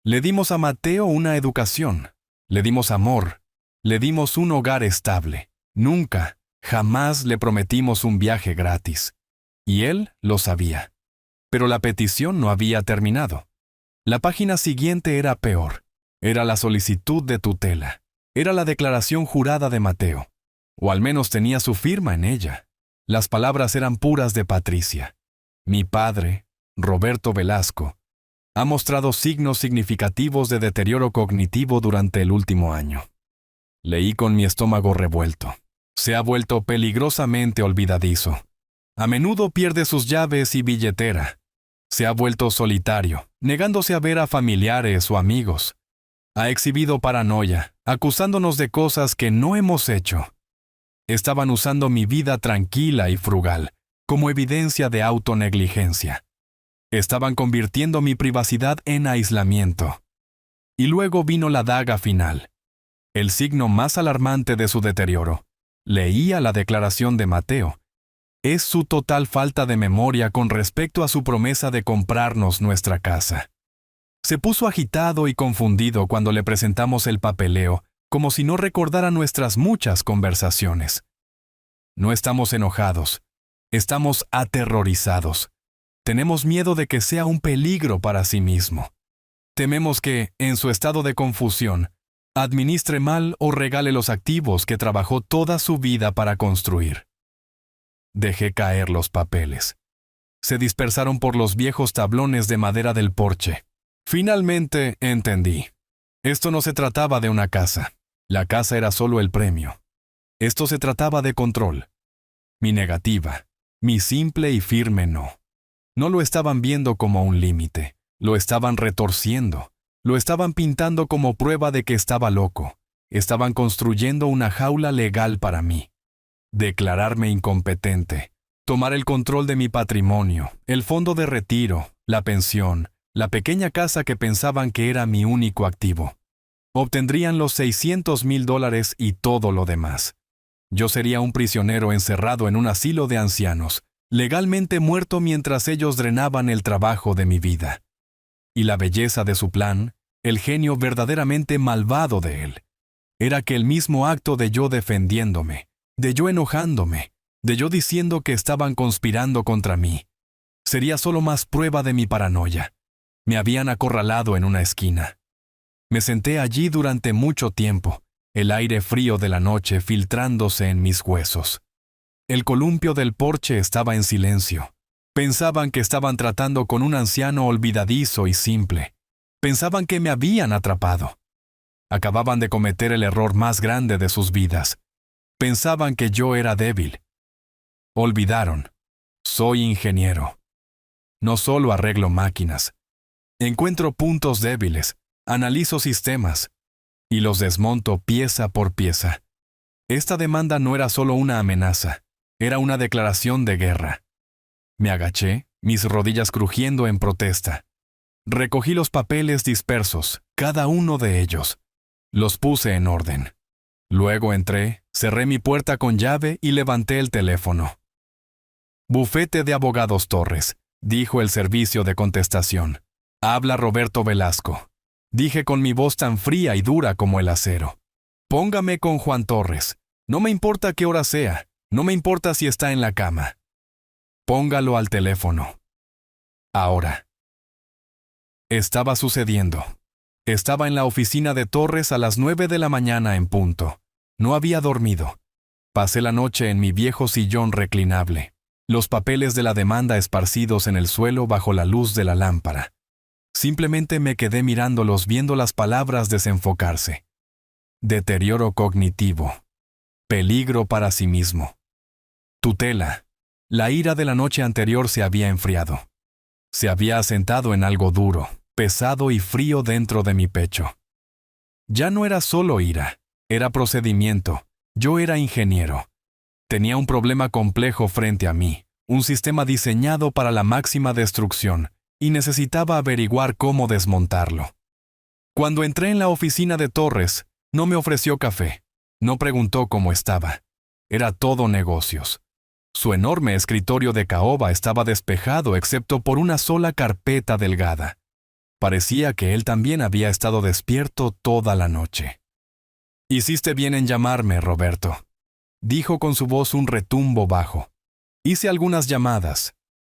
Le dimos a Mateo una educación, le dimos amor, le dimos un hogar estable. Nunca, jamás le prometimos un viaje gratis. Y él lo sabía. Pero la petición no había terminado. La página siguiente era peor. Era la solicitud de tutela. Era la declaración jurada de Mateo. O al menos tenía su firma en ella. Las palabras eran puras de Patricia. Mi padre, Roberto Velasco, ha mostrado signos significativos de deterioro cognitivo durante el último año. Leí con mi estómago revuelto. Se ha vuelto peligrosamente olvidadizo. A menudo pierde sus llaves y billetera. Se ha vuelto solitario, negándose a ver a familiares o amigos. Ha exhibido paranoia, acusándonos de cosas que no hemos hecho. Estaban usando mi vida tranquila y frugal como evidencia de autonegligencia. Estaban convirtiendo mi privacidad en aislamiento. Y luego vino la daga final. El signo más alarmante de su deterioro. Leía la declaración de Mateo. Es su total falta de memoria con respecto a su promesa de comprarnos nuestra casa. Se puso agitado y confundido cuando le presentamos el papeleo, como si no recordara nuestras muchas conversaciones. No estamos enojados, estamos aterrorizados. Tenemos miedo de que sea un peligro para sí mismo. Tememos que, en su estado de confusión, administre mal o regale los activos que trabajó toda su vida para construir. Dejé caer los papeles. Se dispersaron por los viejos tablones de madera del porche. Finalmente entendí. Esto no se trataba de una casa. La casa era solo el premio. Esto se trataba de control. Mi negativa, mi simple y firme no. No lo estaban viendo como un límite. Lo estaban retorciendo. Lo estaban pintando como prueba de que estaba loco. Estaban construyendo una jaula legal para mí. Declararme incompetente. Tomar el control de mi patrimonio, el fondo de retiro, la pensión, la pequeña casa que pensaban que era mi único activo. Obtendrían los $600,000 y todo lo demás. Yo sería un prisionero encerrado en un asilo de ancianos, legalmente muerto mientras ellos drenaban el trabajo de mi vida. Y la belleza de su plan, el genio verdaderamente malvado de él, era que el mismo acto de yo defendiéndome, de yo enojándome, de yo diciendo que estaban conspirando contra mí, sería solo más prueba de mi paranoia. Me habían acorralado en una esquina. Me senté allí durante mucho tiempo, el aire frío de la noche filtrándose en mis huesos. El columpio del porche estaba en silencio. Pensaban que estaban tratando con un anciano olvidadizo y simple. Pensaban que me habían atrapado. Acababan de cometer el error más grande de sus vidas. Pensaban que yo era débil. Olvidaron. Soy ingeniero. No solo arreglo máquinas. Encuentro puntos débiles, analizo sistemas y los desmonto pieza por pieza. Esta demanda no era solo una amenaza, era una declaración de guerra. Me agaché, mis rodillas crujiendo en protesta. Recogí los papeles dispersos, cada uno de ellos. Los puse en orden. Luego entré, cerré mi puerta con llave y levanté el teléfono. Bufete de Abogados Torres, dijo el servicio de contestación. Habla Roberto Velasco. Dije con mi voz tan fría y dura como el acero. Póngame con Juan Torres. No me importa qué hora sea. No me importa si está en la cama. Póngalo al teléfono. Ahora. Estaba sucediendo. Estaba en la oficina de Torres a las 9 de la mañana en punto. No había dormido. Pasé la noche en mi viejo sillón reclinable. Los papeles de la demanda esparcidos en el suelo bajo la luz de la lámpara. Simplemente me quedé mirándolos viendo las palabras desenfocarse. Deterioro cognitivo. Peligro para sí mismo. Tutela. La ira de la noche anterior se había enfriado. Se había asentado en algo duro, pesado y frío dentro de mi pecho. Ya no era solo ira, era procedimiento. Yo era ingeniero. Tenía un problema complejo frente a mí, un sistema diseñado para la máxima destrucción, y necesitaba averiguar cómo desmontarlo. Cuando entré en la oficina de Torres, no me ofreció café, no preguntó cómo estaba. Era todo negocios. Su enorme escritorio de caoba estaba despejado excepto por una sola carpeta delgada. Parecía que él también había estado despierto toda la noche. «Hiciste bien en llamarme, Roberto», dijo con su voz un retumbo bajo. «Hice algunas llamadas.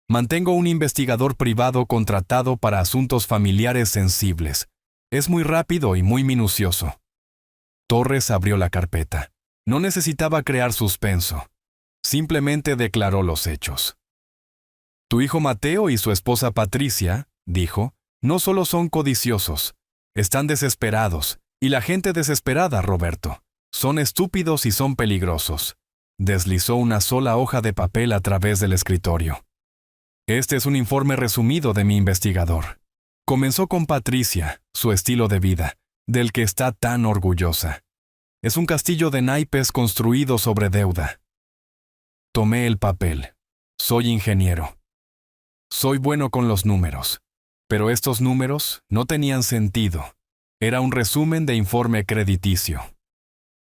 Mantengo un investigador privado contratado para asuntos familiares sensibles. Es muy rápido y muy minucioso». Torres abrió la carpeta. No necesitaba crear suspenso. Simplemente declaró los hechos. «Tu hijo Mateo y su esposa Patricia», dijo, «no solo son codiciosos, están desesperados, y la gente desesperada, Roberto. Son estúpidos y son peligrosos. Deslizó una sola hoja de papel a través del escritorio. Este es un informe resumido de mi investigador. Comenzó con Patricia, su estilo de vida, del que está tan orgullosa. Es un castillo de naipes construido sobre deuda. Tomé el papel. Soy ingeniero. Soy bueno con los números. Pero estos números no tenían sentido. Era un resumen de informe crediticio.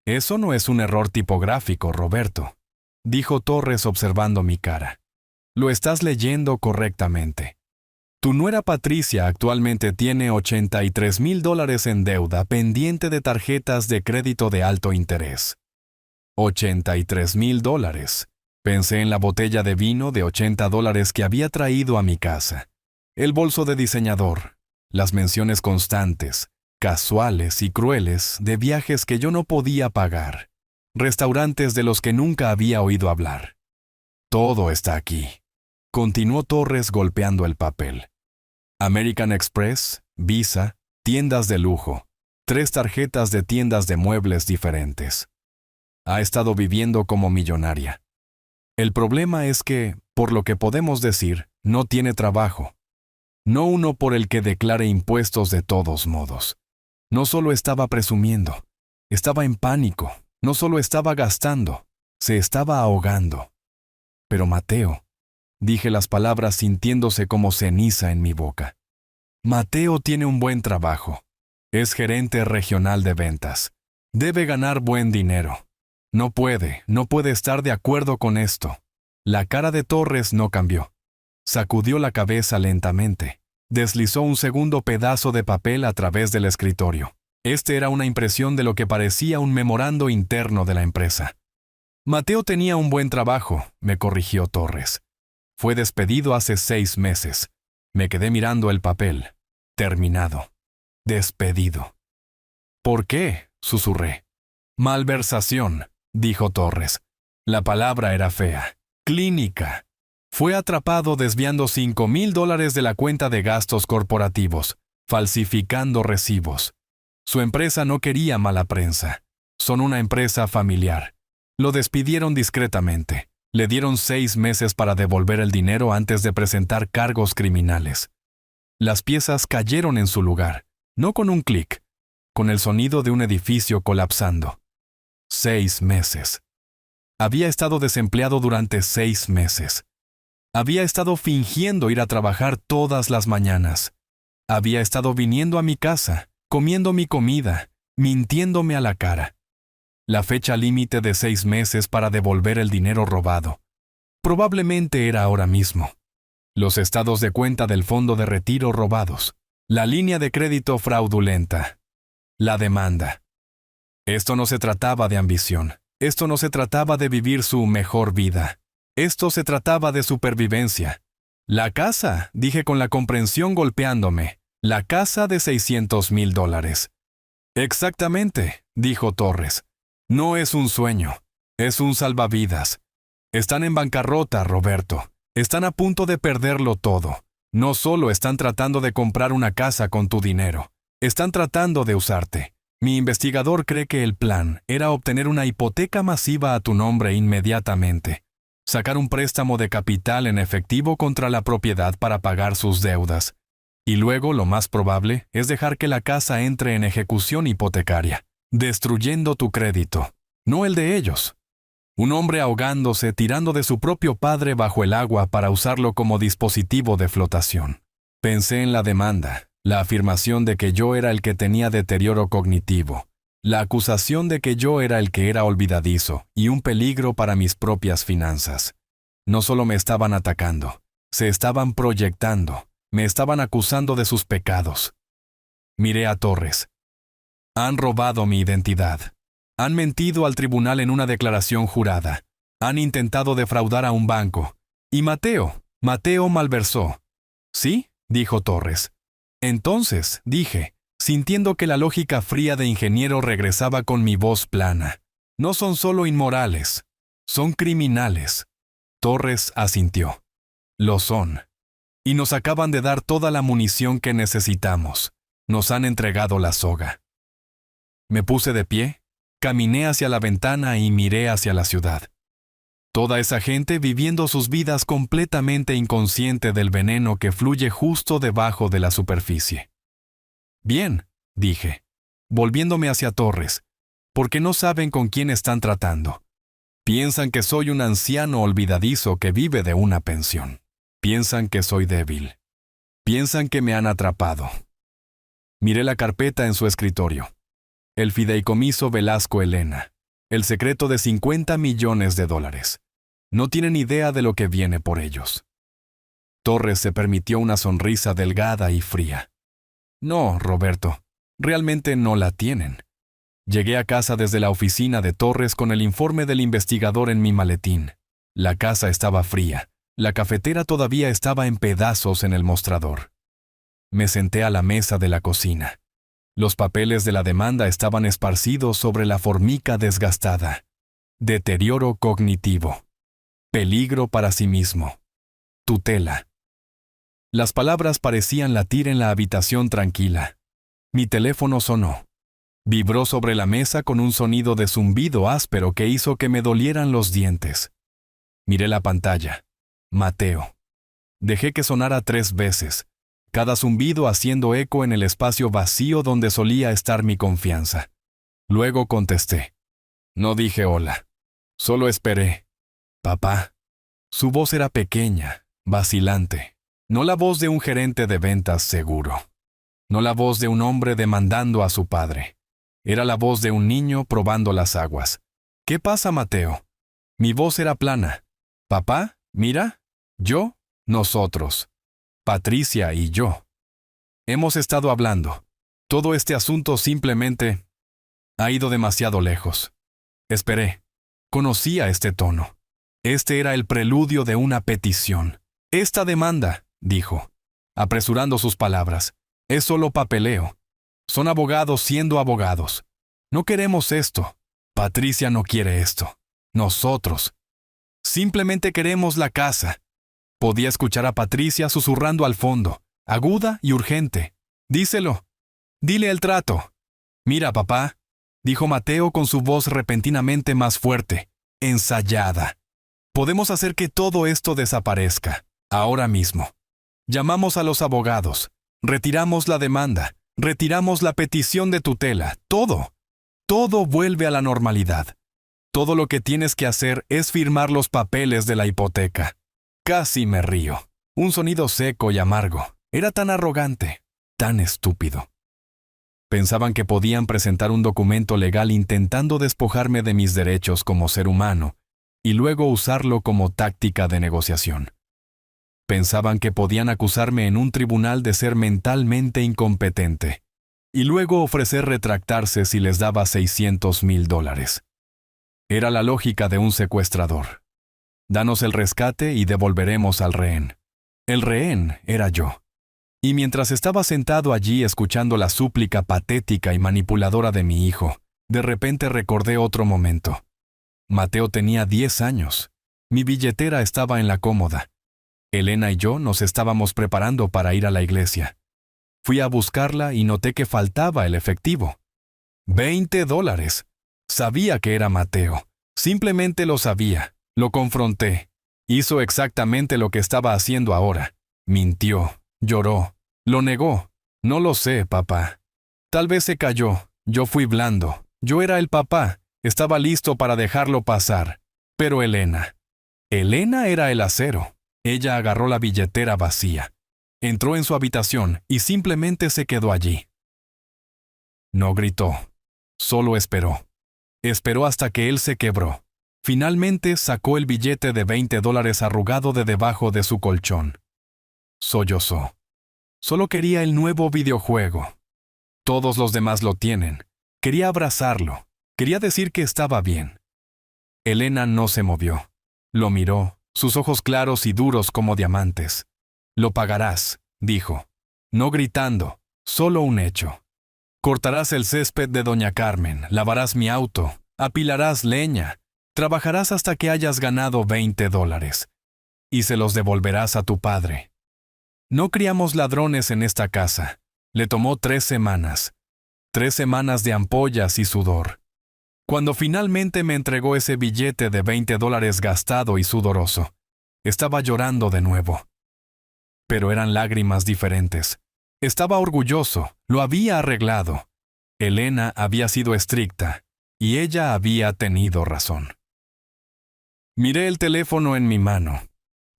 Eso no es un error tipográfico, Roberto, dijo Torres observando mi cara. Lo estás leyendo correctamente. Tu nuera Patricia actualmente tiene $83,000 en deuda pendiente de tarjetas de crédito de alto interés. $83,000. Pensé en la botella de vino de $80 que había traído a mi casa, el bolso de diseñador, las menciones constantes, casuales y crueles de viajes que yo no podía pagar, restaurantes de los que nunca había oído hablar. Todo está aquí. Continuó Torres golpeando el papel. American Express, Visa, tiendas de lujo, 3 tarjetas de tiendas de muebles diferentes. Ha estado viviendo como millonaria. El problema es que, por lo que podemos decir, no tiene trabajo. No uno por el que declare impuestos de todos modos. No solo estaba presumiendo, estaba en pánico, no solo estaba gastando, se estaba ahogando. Pero Mateo, dije las palabras sintiéndose como ceniza en mi boca. Mateo tiene un buen trabajo. Es gerente regional de ventas. Debe ganar buen dinero. No puede estar de acuerdo con esto. La cara de Torres no cambió. Sacudió la cabeza lentamente. Deslizó un segundo pedazo de papel a través del escritorio. Este era una impresión de lo que parecía un memorando interno de la empresa. Mateo tenía un buen trabajo, me corrigió Torres. Fue despedido hace 6 meses. Me quedé mirando el papel. Terminado. Despedido. ¿Por qué?, susurré. Malversación, dijo Torres. La palabra era fea. Clínica. Fue atrapado desviando $5,000 de la cuenta de gastos corporativos, falsificando recibos. Su empresa no quería mala prensa. Son una empresa familiar. Lo despidieron discretamente. Le dieron 6 meses para devolver el dinero antes de presentar cargos criminales. Las piezas cayeron en su lugar, no con un clic, con el sonido de un edificio colapsando. 6 meses. Había estado desempleado durante 6 meses. Había estado fingiendo ir a trabajar todas las mañanas. Había estado viniendo a mi casa, comiendo mi comida, mintiéndome a la cara. La fecha límite de 6 meses para devolver el dinero robado. Probablemente era ahora mismo. Los estados de cuenta del fondo de retiro robados. La línea de crédito fraudulenta. La demanda. Esto no se trataba de ambición. Esto no se trataba de vivir su mejor vida. Esto se trataba de supervivencia. La casa, dije con la comprensión golpeándome. La casa de $600,000. Exactamente, dijo Torres. No es un sueño, es un salvavidas. Están en bancarrota, Roberto. Están a punto de perderlo todo. No solo están tratando de comprar una casa con tu dinero, están tratando de usarte. Mi investigador cree que el plan era obtener una hipoteca masiva a tu nombre inmediatamente, sacar un préstamo de capital en efectivo contra la propiedad para pagar sus deudas. Y luego, lo más probable, es dejar que la casa entre en ejecución hipotecaria, destruyendo tu crédito, no el de ellos. Un hombre ahogándose tirando de su propio padre bajo el agua para usarlo como dispositivo de flotación. Pensé en la demanda, la afirmación de que yo era el que tenía deterioro cognitivo, la acusación de que yo era el que era olvidadizo y un peligro para mis propias finanzas. No solo me estaban atacando, se estaban proyectando, me estaban acusando de sus pecados. Miré a Torres. Han robado mi identidad. Han mentido al tribunal en una declaración jurada. Han intentado defraudar a un banco. Y Mateo malversó. ¿Sí?, dijo Torres. Entonces, dije, sintiendo que la lógica fría de ingeniero regresaba con mi voz plana. No son solo inmorales, son criminales. Torres asintió. Lo son. Y nos acaban de dar toda la munición que necesitamos. Nos han entregado la soga. Me puse de pie, caminé hacia la ventana y miré hacia la ciudad. Toda esa gente viviendo sus vidas completamente inconsciente del veneno que fluye justo debajo de la superficie. Bien, dije, volviéndome hacia Torres, porque no saben con quién están tratando. Piensan que soy un anciano olvidadizo que vive de una pensión. Piensan que soy débil. Piensan que me han atrapado. Miré la carpeta en su escritorio. El fideicomiso Velasco Elena. El secreto de $50 millones. No tienen idea de lo que viene por ellos. Torres se permitió una sonrisa delgada y fría. No, Roberto, realmente no la tienen. Llegué a casa desde la oficina de Torres con el informe del investigador en mi maletín. La casa estaba fría. La cafetera todavía estaba en pedazos en el mostrador. Me senté a la mesa de la cocina. Los papeles de la demanda estaban esparcidos sobre la formica desgastada. Deterioro cognitivo. Peligro para sí mismo. Tutela. Las palabras parecían latir en la habitación tranquila. Mi teléfono sonó. Vibró sobre la mesa con un sonido de zumbido áspero que hizo que me dolieran los dientes. Miré la pantalla. Mateo. Dejé que sonara 3 veces, cada zumbido haciendo eco en el espacio vacío donde solía estar mi confianza. Luego contesté. No dije hola. Solo esperé. Papá. Su voz era pequeña, vacilante. No la voz de un gerente de ventas seguro. No la voz de un hombre demandando a su padre. Era la voz de un niño probando las aguas. ¿Qué pasa, Mateo? Mi voz era plana. Papá, mira. Yo, nosotros. Patricia y yo. Hemos estado hablando. Todo este asunto simplemente ha ido demasiado lejos. Esperé. Conocía este tono. Este era el preludio de una petición. Esta demanda, dijo, apresurando sus palabras, es solo papeleo. Son abogados siendo abogados. No queremos esto. Patricia no quiere esto. Nosotros. Simplemente queremos la casa. Podía escuchar a Patricia susurrando al fondo, aguda y urgente. Díselo. Dile el trato. Mira, papá, dijo Mateo con su voz repentinamente más fuerte, ensayada. Podemos hacer que todo esto desaparezca, ahora mismo. Llamamos a los abogados, retiramos la demanda, retiramos la petición de tutela, todo. Todo vuelve a la normalidad. Todo lo que tienes que hacer es firmar los papeles de la hipoteca. Casi me río. Un sonido seco y amargo. Era tan arrogante, tan estúpido. Pensaban que podían presentar un documento legal intentando despojarme de mis derechos como ser humano y luego usarlo como táctica de negociación. Pensaban que podían acusarme en un tribunal de ser mentalmente incompetente y luego ofrecer retractarse si les daba $600,000. Era la lógica de un secuestrador. Danos el rescate y devolveremos al rehén. El rehén era yo. Y mientras estaba sentado allí escuchando la súplica patética y manipuladora de mi hijo, de repente recordé otro momento. Mateo tenía 10 años. Mi billetera estaba en la cómoda. Elena y yo nos estábamos preparando para ir a la iglesia. Fui a buscarla y noté que faltaba el efectivo. $20. Sabía que era Mateo. Simplemente lo sabía. Lo confronté. Hizo exactamente lo que estaba haciendo ahora. Mintió. Lloró. Lo negó. No lo sé, papá. Tal vez se cayó. Yo fui blando. Yo era el papá. Estaba listo para dejarlo pasar. Pero Elena era el acero. Ella agarró la billetera vacía. Entró en su habitación y simplemente se quedó allí. No gritó. Solo esperó. Esperó hasta que él se quebró. Finalmente sacó el billete de $20 arrugado de debajo de su colchón. Sollozó. Solo quería el nuevo videojuego. Todos los demás lo tienen. Quería abrazarlo. Quería decir que estaba bien. Elena no se movió. Lo miró, sus ojos claros y duros como diamantes. Lo pagarás, dijo. No gritando, solo un hecho. Cortarás el césped de Doña Carmen, lavarás mi auto, apilarás leña, trabajarás hasta que hayas ganado $20 y se los devolverás a tu padre. No criamos ladrones en esta casa. Le tomó 3 semanas. 3 semanas de ampollas y sudor. Cuando finalmente me entregó ese billete de $20 gastado y sudoroso, estaba llorando de nuevo. Pero eran lágrimas diferentes. Estaba orgulloso, lo había arreglado. Elena había sido estricta, y ella había tenido razón. Miré el teléfono en mi mano.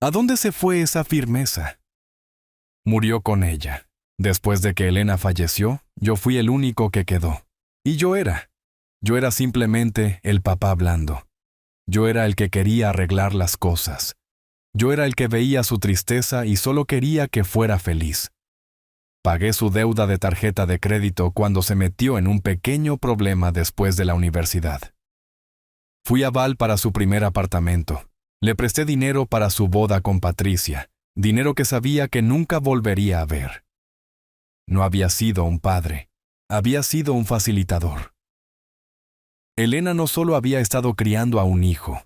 ¿A dónde se fue esa firmeza? Murió con ella. Después de que Elena falleció, yo fui el único que quedó. Y yo era simplemente el papá blando. Yo era el que quería arreglar las cosas. Yo era el que veía su tristeza y solo quería que fuera feliz. Pagué su deuda de tarjeta de crédito cuando se metió en un pequeño problema después de la universidad. Fui a Val para su primer apartamento. Le presté dinero para su boda con Patricia, dinero que sabía que nunca volvería a ver. No había sido un padre, había sido un facilitador. Elena no solo había estado criando a un hijo,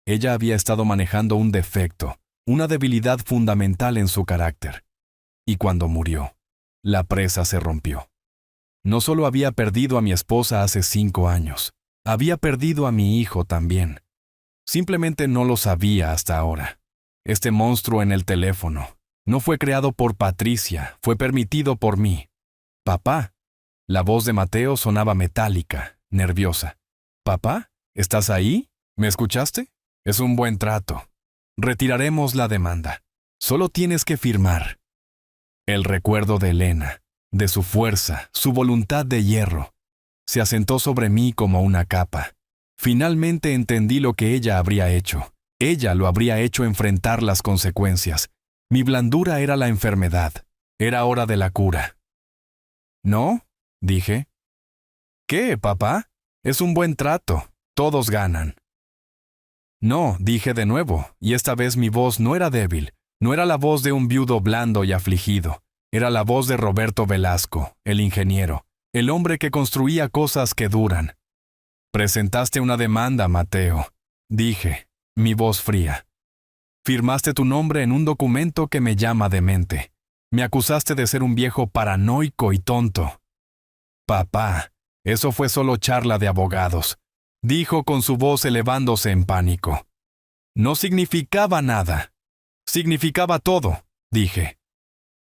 ella había estado manejando un defecto, una debilidad fundamental en su carácter. Y cuando murió, la presa se rompió. No solo había perdido a mi esposa hace 5 años, había perdido a mi hijo también. Simplemente no lo sabía hasta ahora. Este monstruo en el teléfono no fue creado por Patricia, fue permitido por mí. Papá. La voz de Mateo sonaba metálica, nerviosa. ¿Papá? ¿Estás ahí? ¿Me escuchaste? Es un buen trato. Retiraremos la demanda. Solo tienes que firmar. El recuerdo de Elena, de su fuerza, su voluntad de hierro, se asentó sobre mí como una capa. Finalmente entendí lo que ella habría hecho. Ella lo habría hecho enfrentar las consecuencias. Mi blandura era la enfermedad. Era hora de la cura. ¿No? Dije. ¿Qué, papá? Es un buen trato. Todos ganan. No, dije de nuevo, y esta vez mi voz no era débil. No era la voz de un viudo blando y afligido. Era la voz de Roberto Velasco, el ingeniero, el hombre que construía cosas que duran. Presentaste una demanda, Mateo, dije, mi voz fría. Firmaste tu nombre en un documento que me llama demente. Me acusaste de ser un viejo paranoico y tonto. Papá, eso fue solo charla de abogados, dijo con su voz elevándose en pánico. No significaba nada. Significaba todo, dije.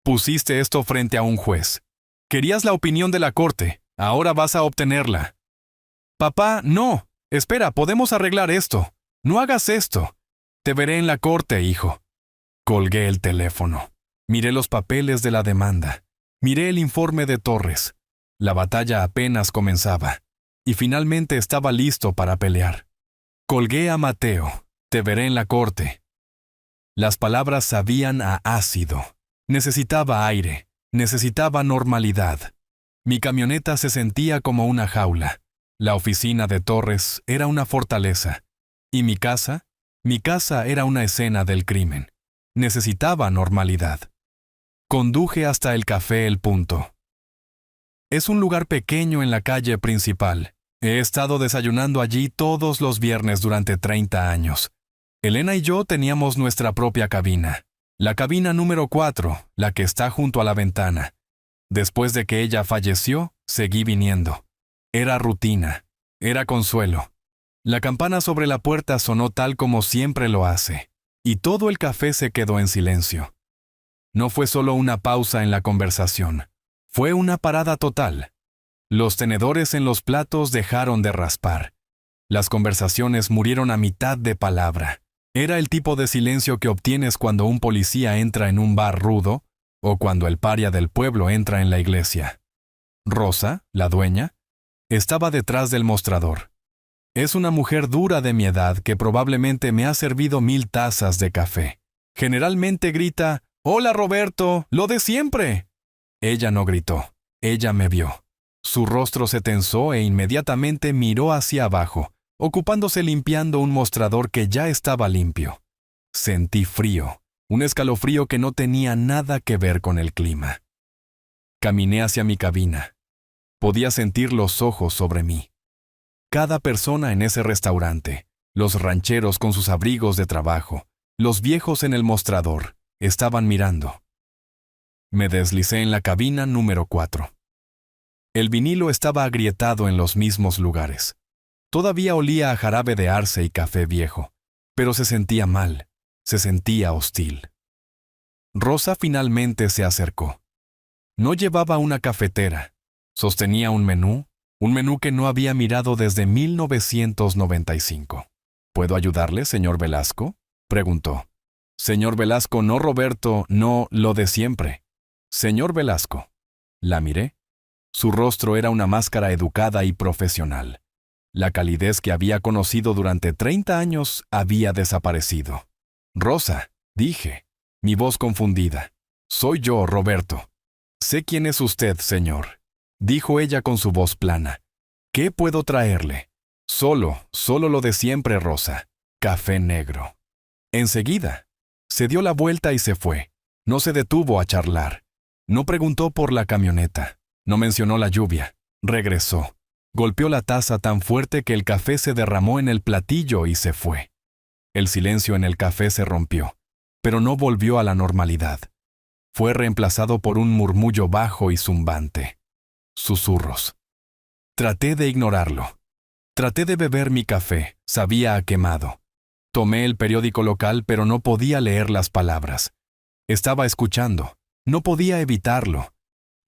Pusiste esto frente a un juez. Querías la opinión de la corte, ahora vas a obtenerla. Papá, no. Espera, podemos arreglar esto. No hagas esto. Te veré en la corte, hijo. Colgué el teléfono. Miré los papeles de la demanda. Miré el informe de Torres. La batalla apenas comenzaba. Y finalmente estaba listo para pelear. Colgué a Mateo. Te veré en la corte. Las palabras sabían a ácido. Necesitaba aire. Necesitaba normalidad. Mi camioneta se sentía como una jaula. La oficina de Torres era una fortaleza. ¿Y mi casa? Mi casa era una escena del crimen. Necesitaba normalidad. Conduje hasta el café El Punto. Es un lugar pequeño en la calle principal. He estado desayunando allí todos los viernes durante 30 años. Elena y yo teníamos nuestra propia cabina. La cabina número 4, la que está junto a la ventana. Después de que ella falleció, seguí viniendo. Era rutina. Era consuelo. La campana sobre la puerta sonó tal como siempre lo hace. Y todo el café se quedó en silencio. No fue solo una pausa en la conversación. Fue una parada total. Los tenedores en los platos dejaron de raspar. Las conversaciones murieron a mitad de palabra. Era el tipo de silencio que obtienes cuando un policía entra en un bar rudo o cuando el paria del pueblo entra en la iglesia. Rosa, la dueña, estaba detrás del mostrador. Es una mujer dura de mi edad que probablemente me ha servido 1000 tazas de café. Generalmente grita, «¡Hola, Roberto! ¡Lo de siempre!». Ella no gritó. Ella me vio. Su rostro se tensó e inmediatamente miró hacia abajo, ocupándose limpiando un mostrador que ya estaba limpio. Sentí frío, un escalofrío que no tenía nada que ver con el clima. Caminé hacia mi cabina. Podía sentir los ojos sobre mí. Cada persona en ese restaurante, los rancheros con sus abrigos de trabajo, los viejos en el mostrador, estaban mirando. Me deslicé en la cabina número 4. El vinilo estaba agrietado en los mismos lugares. Todavía olía a jarabe de arce y café viejo, pero se sentía mal, se sentía hostil. Rosa finalmente se acercó. No llevaba una cafetera, sostenía un menú que no había mirado desde 1995. ¿Puedo ayudarle, señor Velasco?, preguntó. Señor Velasco, no Roberto, no lo de siempre. Señor Velasco. La miré. Su rostro era una máscara educada y profesional. La calidez que había conocido durante 30 años había desaparecido. Rosa, dije, mi voz confundida. Soy yo, Roberto. Sé quién es usted, señor, dijo ella con su voz plana. ¿Qué puedo traerle? Solo lo de siempre, Rosa. Café negro. Enseguida. Se dio la vuelta y se fue. No se detuvo a charlar. No preguntó por la camioneta. No mencionó la lluvia. Regresó. Golpeó la taza tan fuerte que el café se derramó en el platillo y se fue. El silencio en el café se rompió, pero no volvió a la normalidad. Fue reemplazado por un murmullo bajo y zumbante. Susurros. Traté de ignorarlo. Traté de beber mi café, sabía a quemado. Tomé el periódico local, pero no podía leer las palabras. Estaba escuchando, no podía evitarlo.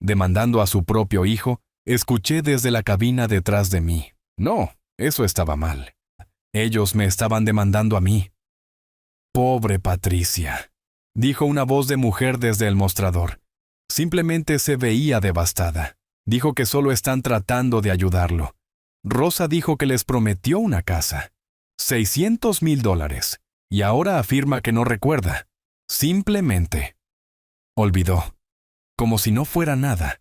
Demandando a su propio hijo, escuché desde la cabina detrás de mí. No, eso estaba mal. Ellos me estaban demandando a mí. Pobre Patricia, dijo una voz de mujer desde el mostrador. Simplemente se veía devastada. Dijo que solo están tratando de ayudarlo. Rosa dijo que les prometió una casa. $600,000. Y ahora afirma que no recuerda. Simplemente. Olvidó. Como si no fuera nada.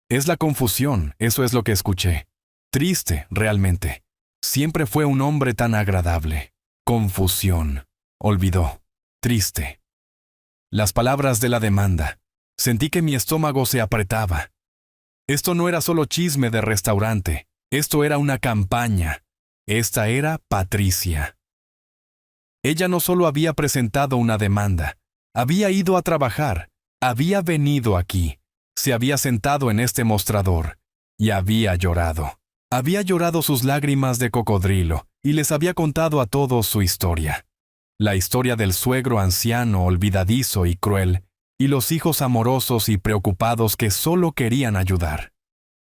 Es la confusión, eso es lo que escuché. Triste, realmente. Siempre fue un hombre tan agradable. Confusión. Olvidó. Triste. Las palabras de la demanda. Sentí que mi estómago se apretaba. Esto no era solo chisme de restaurante. Esto era una campaña. Esta era Patricia. Ella no solo había presentado una demanda, había ido a trabajar, había venido aquí, se había sentado en este mostrador y había llorado. Había llorado sus lágrimas de cocodrilo y les había contado a todos su historia. La historia del suegro anciano, olvidadizo y cruel, y los hijos amorosos y preocupados que solo querían ayudar.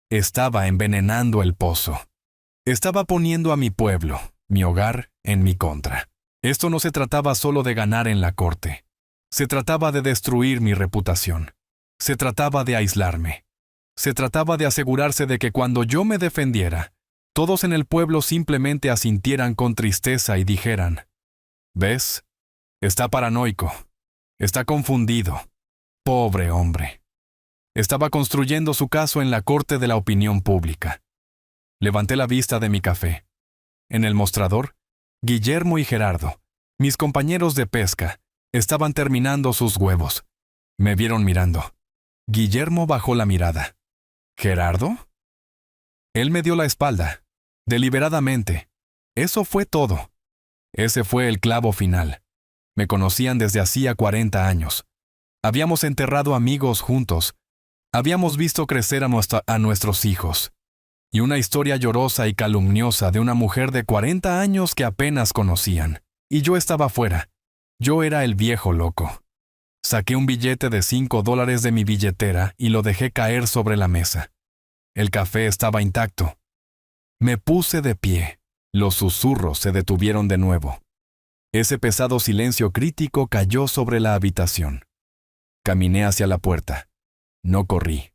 Estaba envenenando el pozo. Estaba poniendo a mi pueblo, mi hogar, en mi contra. Esto no se trataba solo de ganar en la corte. Se trataba de destruir mi reputación. Se trataba de aislarme. Se trataba de asegurarse de que cuando yo me defendiera, todos en el pueblo simplemente asintieran con tristeza y dijeran: ¿ves? Está paranoico. Está confundido. Pobre hombre. Estaba construyendo su caso en la corte de la opinión pública. Levanté la vista de mi café. En el mostrador, Guillermo y Gerardo, mis compañeros de pesca, estaban terminando sus huevos. Me vieron mirando. Guillermo bajó la mirada. ¿Gerardo? Él me dio la espalda, deliberadamente. Eso fue todo. Ese fue el clavo final. Me conocían desde hacía 40 años. Habíamos enterrado amigos juntos. Habíamos visto crecer a nuestros hijos. Y una historia llorosa y calumniosa de una mujer de 40 años que apenas conocían. Y yo estaba fuera. Yo era el viejo loco. Saqué un billete de $5 de mi billetera y lo dejé caer sobre la mesa. El café estaba intacto. Me puse de pie. Los susurros se detuvieron de nuevo. Ese pesado silencio crítico cayó sobre la habitación. Caminé hacia la puerta. No corrí.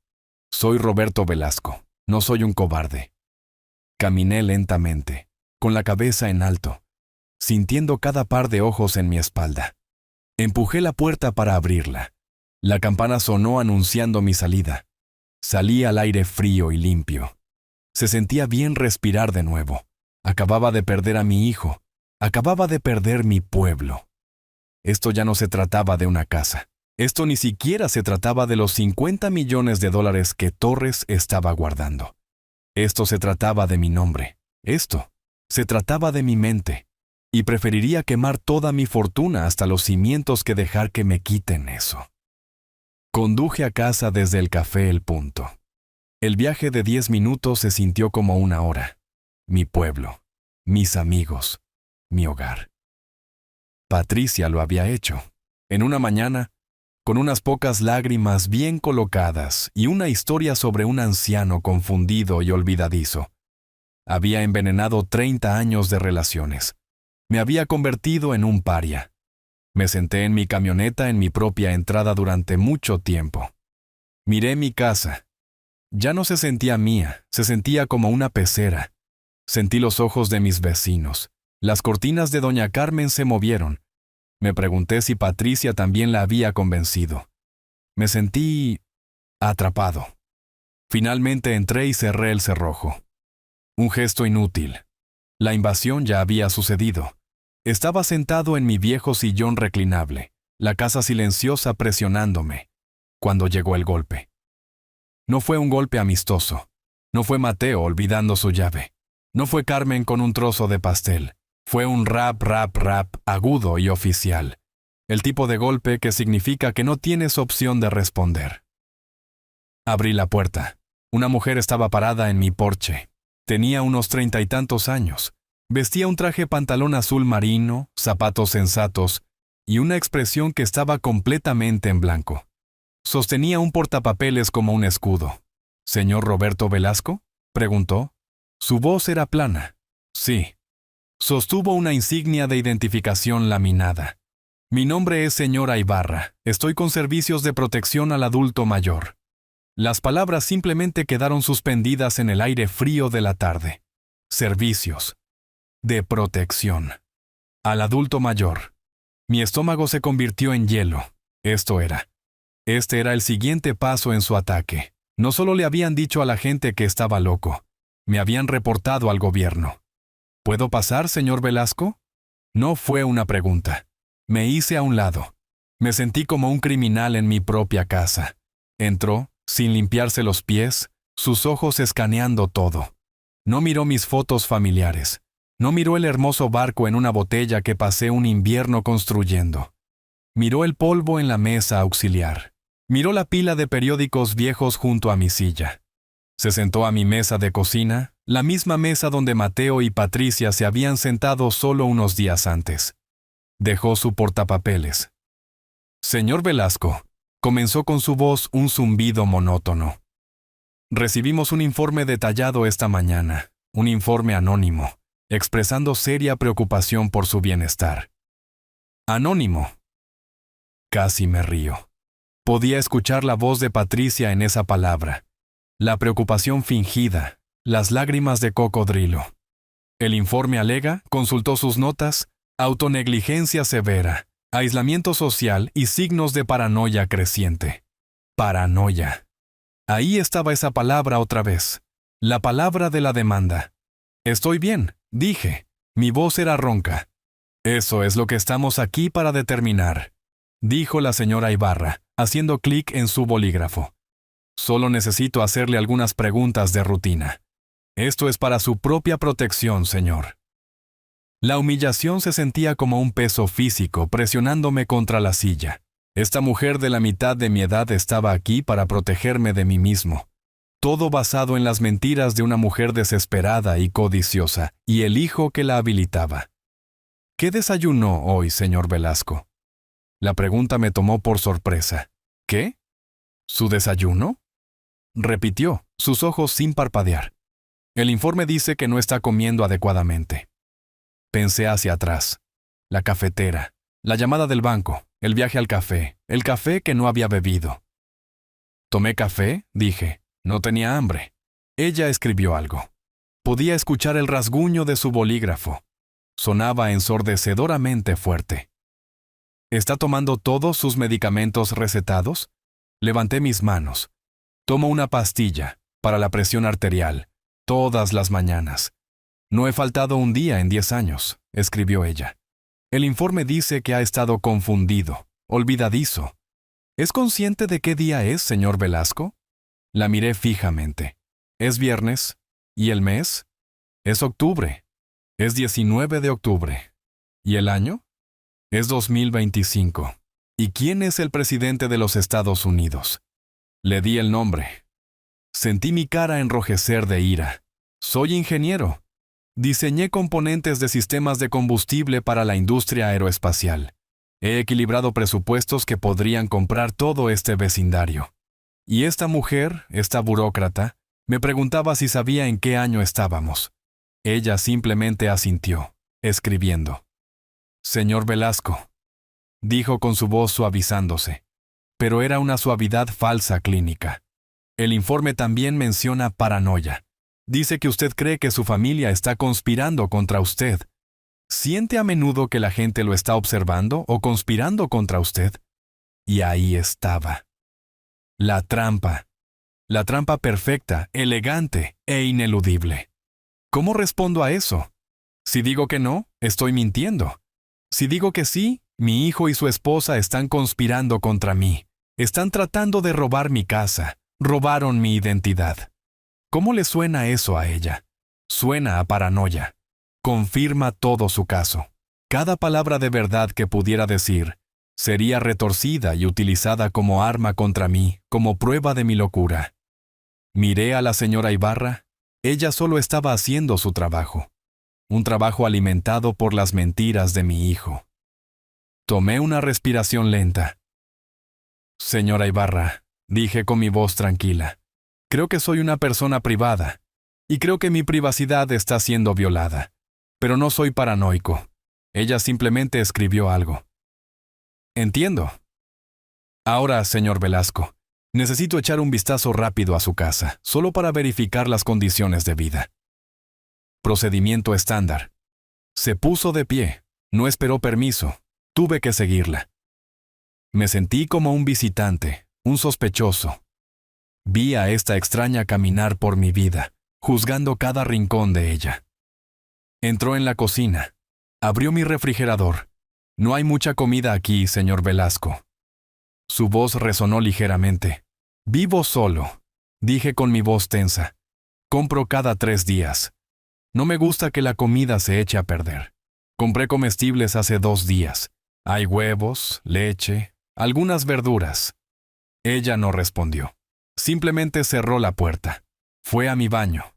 Soy Roberto Velasco. No soy un cobarde. Caminé lentamente, con la cabeza en alto, sintiendo cada par de ojos en mi espalda. Empujé la puerta para abrirla. La campana sonó anunciando mi salida. Salí al aire frío y limpio. Se sentía bien respirar de nuevo. Acababa de perder a mi hijo. Acababa de perder mi pueblo. Esto ya no se trataba de una casa. Esto ni siquiera se trataba de los $50 millones que Torres estaba guardando. Esto se trataba de mi nombre. Esto se trataba de mi mente. Y preferiría quemar toda mi fortuna hasta los cimientos que dejar que me quiten eso. Conduje a casa desde el café El Punto. El viaje de 10 minutos se sintió como una hora. Mi pueblo. mis amigos, mi hogar. Patricia lo había hecho. En una mañana, con unas pocas lágrimas bien colocadas y una historia sobre un anciano confundido y olvidadizo. Había envenenado 30 años de relaciones. Me había convertido en un paria. Me senté en mi camioneta en mi propia entrada durante mucho tiempo. Miré mi casa. Ya no se sentía mía, se sentía como una pecera. Sentí los ojos de mis vecinos. Las cortinas de doña Carmen se movieron. Me pregunté si Patricia también la había convencido. Me sentí atrapado. Finalmente entré y cerré el cerrojo. Un gesto inútil. La invasión ya había sucedido. Estaba sentado en mi viejo sillón reclinable, la casa silenciosa presionándome, cuando llegó el golpe. No fue un golpe amistoso. No fue Mateo olvidando su llave. No fue Carmen con un trozo de pastel. Fue un rap agudo y oficial. El tipo de golpe que significa que no tienes opción de responder. Abrí la puerta. Una mujer estaba parada en mi porche. Tenía unos 30 y tantos años. Vestía un traje pantalón azul marino, zapatos sensatos y una expresión que estaba completamente en blanco. Sostenía un portapapeles como un escudo. ¿Señor Roberto Velasco?, preguntó. Su voz era plana. Sí. Sostuvo una insignia de identificación laminada. Mi nombre es señora Ibarra. Estoy con servicios de protección al adulto mayor. Las palabras simplemente quedaron suspendidas en el aire frío de la tarde. Servicios. De protección. Al adulto mayor. Mi estómago se convirtió en hielo. Este era el siguiente paso en su ataque. No solo le habían dicho a la gente que estaba loco, me habían reportado al gobierno. ¿Puedo pasar, señor Velasco? No fue una pregunta. Me hice a un lado. Me sentí como un criminal en mi propia casa. Entró, sin limpiarse los pies, sus ojos escaneando todo. No miró mis fotos familiares. No miró el hermoso barco en una botella que pasé un invierno construyendo. Miró el polvo en la mesa auxiliar. Miró la pila de periódicos viejos junto a mi silla. Se sentó a mi mesa de cocina, la misma mesa donde Mateo y Patricia se habían sentado solo unos días antes. Dejó su portapapeles. Señor Velasco, comenzó con su voz un zumbido monótono. Recibimos un informe detallado esta mañana, un informe anónimo, expresando seria preocupación por su bienestar. Anónimo. Casi me río. Podía escuchar la voz de Patricia en esa palabra. La preocupación fingida, las lágrimas de cocodrilo. El informe alega, consultó sus notas, autonegligencia severa, aislamiento social y signos de paranoia creciente. Paranoia. Ahí estaba esa palabra otra vez. La palabra de la demanda. Estoy bien, dije. Mi voz era ronca. Eso es lo que estamos aquí para determinar, dijo la señora Ibarra, haciendo clic en su bolígrafo. Solo necesito hacerle algunas preguntas de rutina. Esto es para su propia protección, señor. La humillación se sentía como un peso físico presionándome contra la silla. Esta mujer de la mitad de mi edad estaba aquí para protegerme de mí mismo. Todo basado en las mentiras de una mujer desesperada y codiciosa, y el hijo que la habilitaba. ¿Qué desayunó hoy, señor Velasco? La pregunta me tomó por sorpresa. ¿Qué? ¿Su desayuno? Repitió, sus ojos sin parpadear. El informe dice que no está comiendo adecuadamente. Pensé hacia atrás. La cafetera, la llamada del banco, el viaje al café, el café que no había bebido. ¿Tomé café?, dije. No tenía hambre. Ella escribió algo. Podía escuchar el rasguño de su bolígrafo. Sonaba ensordecedoramente fuerte. ¿Está tomando todos sus medicamentos recetados? Levanté mis manos. Tomo una pastilla para la presión arterial, todas las mañanas. No he faltado un día en 10 años, escribió ella. El informe dice que ha estado confundido, olvidadizo. ¿Es consciente de qué día es, señor Velasco? La miré fijamente. ¿Es viernes? ¿Y el mes? Es octubre. Es 19 de octubre. ¿Y el año? Es 2025. ¿Y quién es el presidente de los Estados Unidos? Le di el nombre. Sentí mi cara enrojecer de ira. Soy ingeniero. Diseñé componentes de sistemas de combustible para la industria aeroespacial. He equilibrado presupuestos que podrían comprar todo este vecindario. Y esta mujer, esta burócrata, me preguntaba si sabía en qué año estábamos. Ella simplemente asintió, escribiendo. Señor Velasco, dijo con su voz suavizándose, pero era una suavidad falsa clínica. El informe también menciona paranoia. Dice que usted cree que su familia está conspirando contra usted. ¿Siente a menudo que la gente lo está observando o conspirando contra usted? Y ahí estaba. La trampa. La trampa perfecta, elegante e ineludible. ¿Cómo respondo a eso? Si digo que no, estoy mintiendo. Si digo que sí, mi hijo y su esposa están conspirando contra mí. Están tratando de robar mi casa. Robaron mi identidad. ¿Cómo le suena eso a ella? Suena a paranoia. Confirma todo su caso. Cada palabra de verdad que pudiera decir sería retorcida y utilizada como arma contra mí, como prueba de mi locura. Miré a la señora Ibarra. Ella solo estaba haciendo su trabajo. Un trabajo alimentado por las mentiras de mi hijo. Tomé una respiración lenta. Señora Ibarra, dije con mi voz tranquila, creo que soy una persona privada, y creo que mi privacidad está siendo violada. Pero no soy paranoico. Ella simplemente escribió algo. Entiendo. Ahora, señor Velasco, necesito echar un vistazo rápido a su casa, solo para verificar las condiciones de vida. Procedimiento estándar. Se puso de pie, no esperó permiso, tuve que seguirla. Me sentí como un visitante, un sospechoso. Vi a esta extraña caminar por mi vida, juzgando cada rincón de ella. Entró en la cocina. Abrió mi refrigerador. No hay mucha comida aquí, señor Velasco. Su voz resonó ligeramente. Vivo solo, dije con mi voz tensa. Compro cada 3 días. No me gusta que la comida se eche a perder. Compré comestibles hace 2 días. Hay huevos, leche, algunas verduras. Ella no respondió. Simplemente cerró la puerta. Fue a mi baño.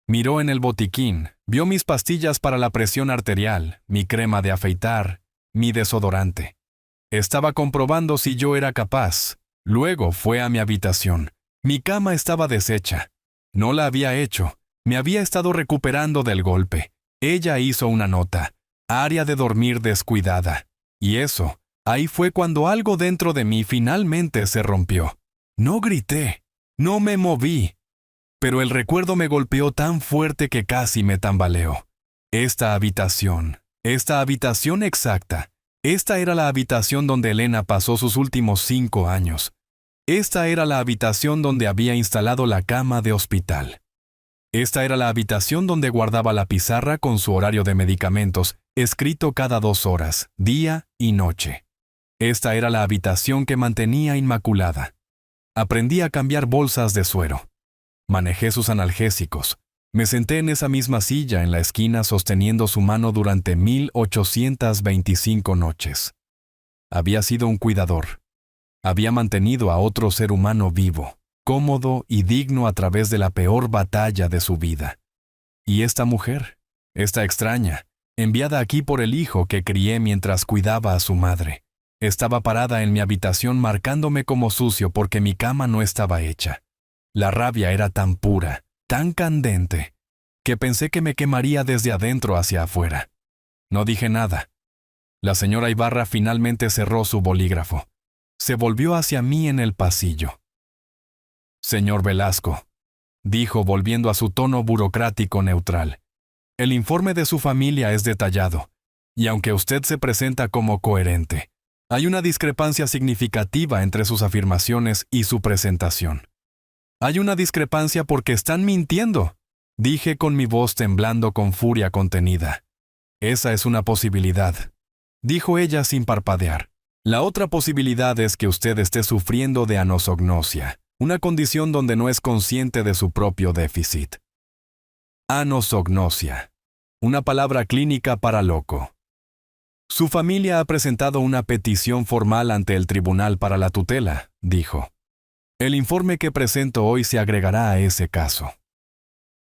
Miró en el botiquín, vio mis pastillas para la presión arterial, mi crema de afeitar, mi desodorante. Estaba comprobando si yo era capaz. Luego fue a mi habitación. Mi cama estaba deshecha. No la había hecho. Me había estado recuperando del golpe. Ella hizo una nota. Área de dormir descuidada. Y eso, ahí fue cuando algo dentro de mí finalmente se rompió. No grité. No me moví. Pero el recuerdo me golpeó tan fuerte que casi me tambaleó. Esta habitación exacta, esta era la habitación donde Elena pasó sus últimos 5 años. Esta era la habitación donde había instalado la cama de hospital. Esta era la habitación donde guardaba la pizarra con su horario de medicamentos, escrito cada 2 horas, día y noche. Esta era la habitación que mantenía inmaculada. Aprendí a cambiar bolsas de suero. Manejé sus analgésicos. Me senté en esa misma silla en la esquina sosteniendo su mano durante 1825 noches. Había sido un cuidador. Había mantenido a otro ser humano vivo, cómodo y digno a través de la peor batalla de su vida. Y esta mujer, esta extraña, enviada aquí por el hijo que crié mientras cuidaba a su madre, estaba parada en mi habitación marcándome como sucio porque mi cama no estaba hecha. La rabia era tan pura, tan candente, que pensé que me quemaría desde adentro hacia afuera. No dije nada. La señora Ibarra finalmente cerró su bolígrafo. Se volvió hacia mí en el pasillo. Señor Velasco, dijo volviendo a su tono burocrático neutral. El informe de su familia es detallado, y aunque usted se presenta como coherente, hay una discrepancia significativa entre sus afirmaciones y su presentación. Hay una discrepancia porque están mintiendo, dije con mi voz temblando con furia contenida. Esa es una posibilidad, dijo ella sin parpadear. La otra posibilidad es que usted esté sufriendo de anosognosia, una condición donde no es consciente de su propio déficit. Anosognosia, una palabra clínica para loco. Su familia ha presentado una petición formal ante el Tribunal para la Tutela, dijo. El informe que presento hoy se agregará a ese caso.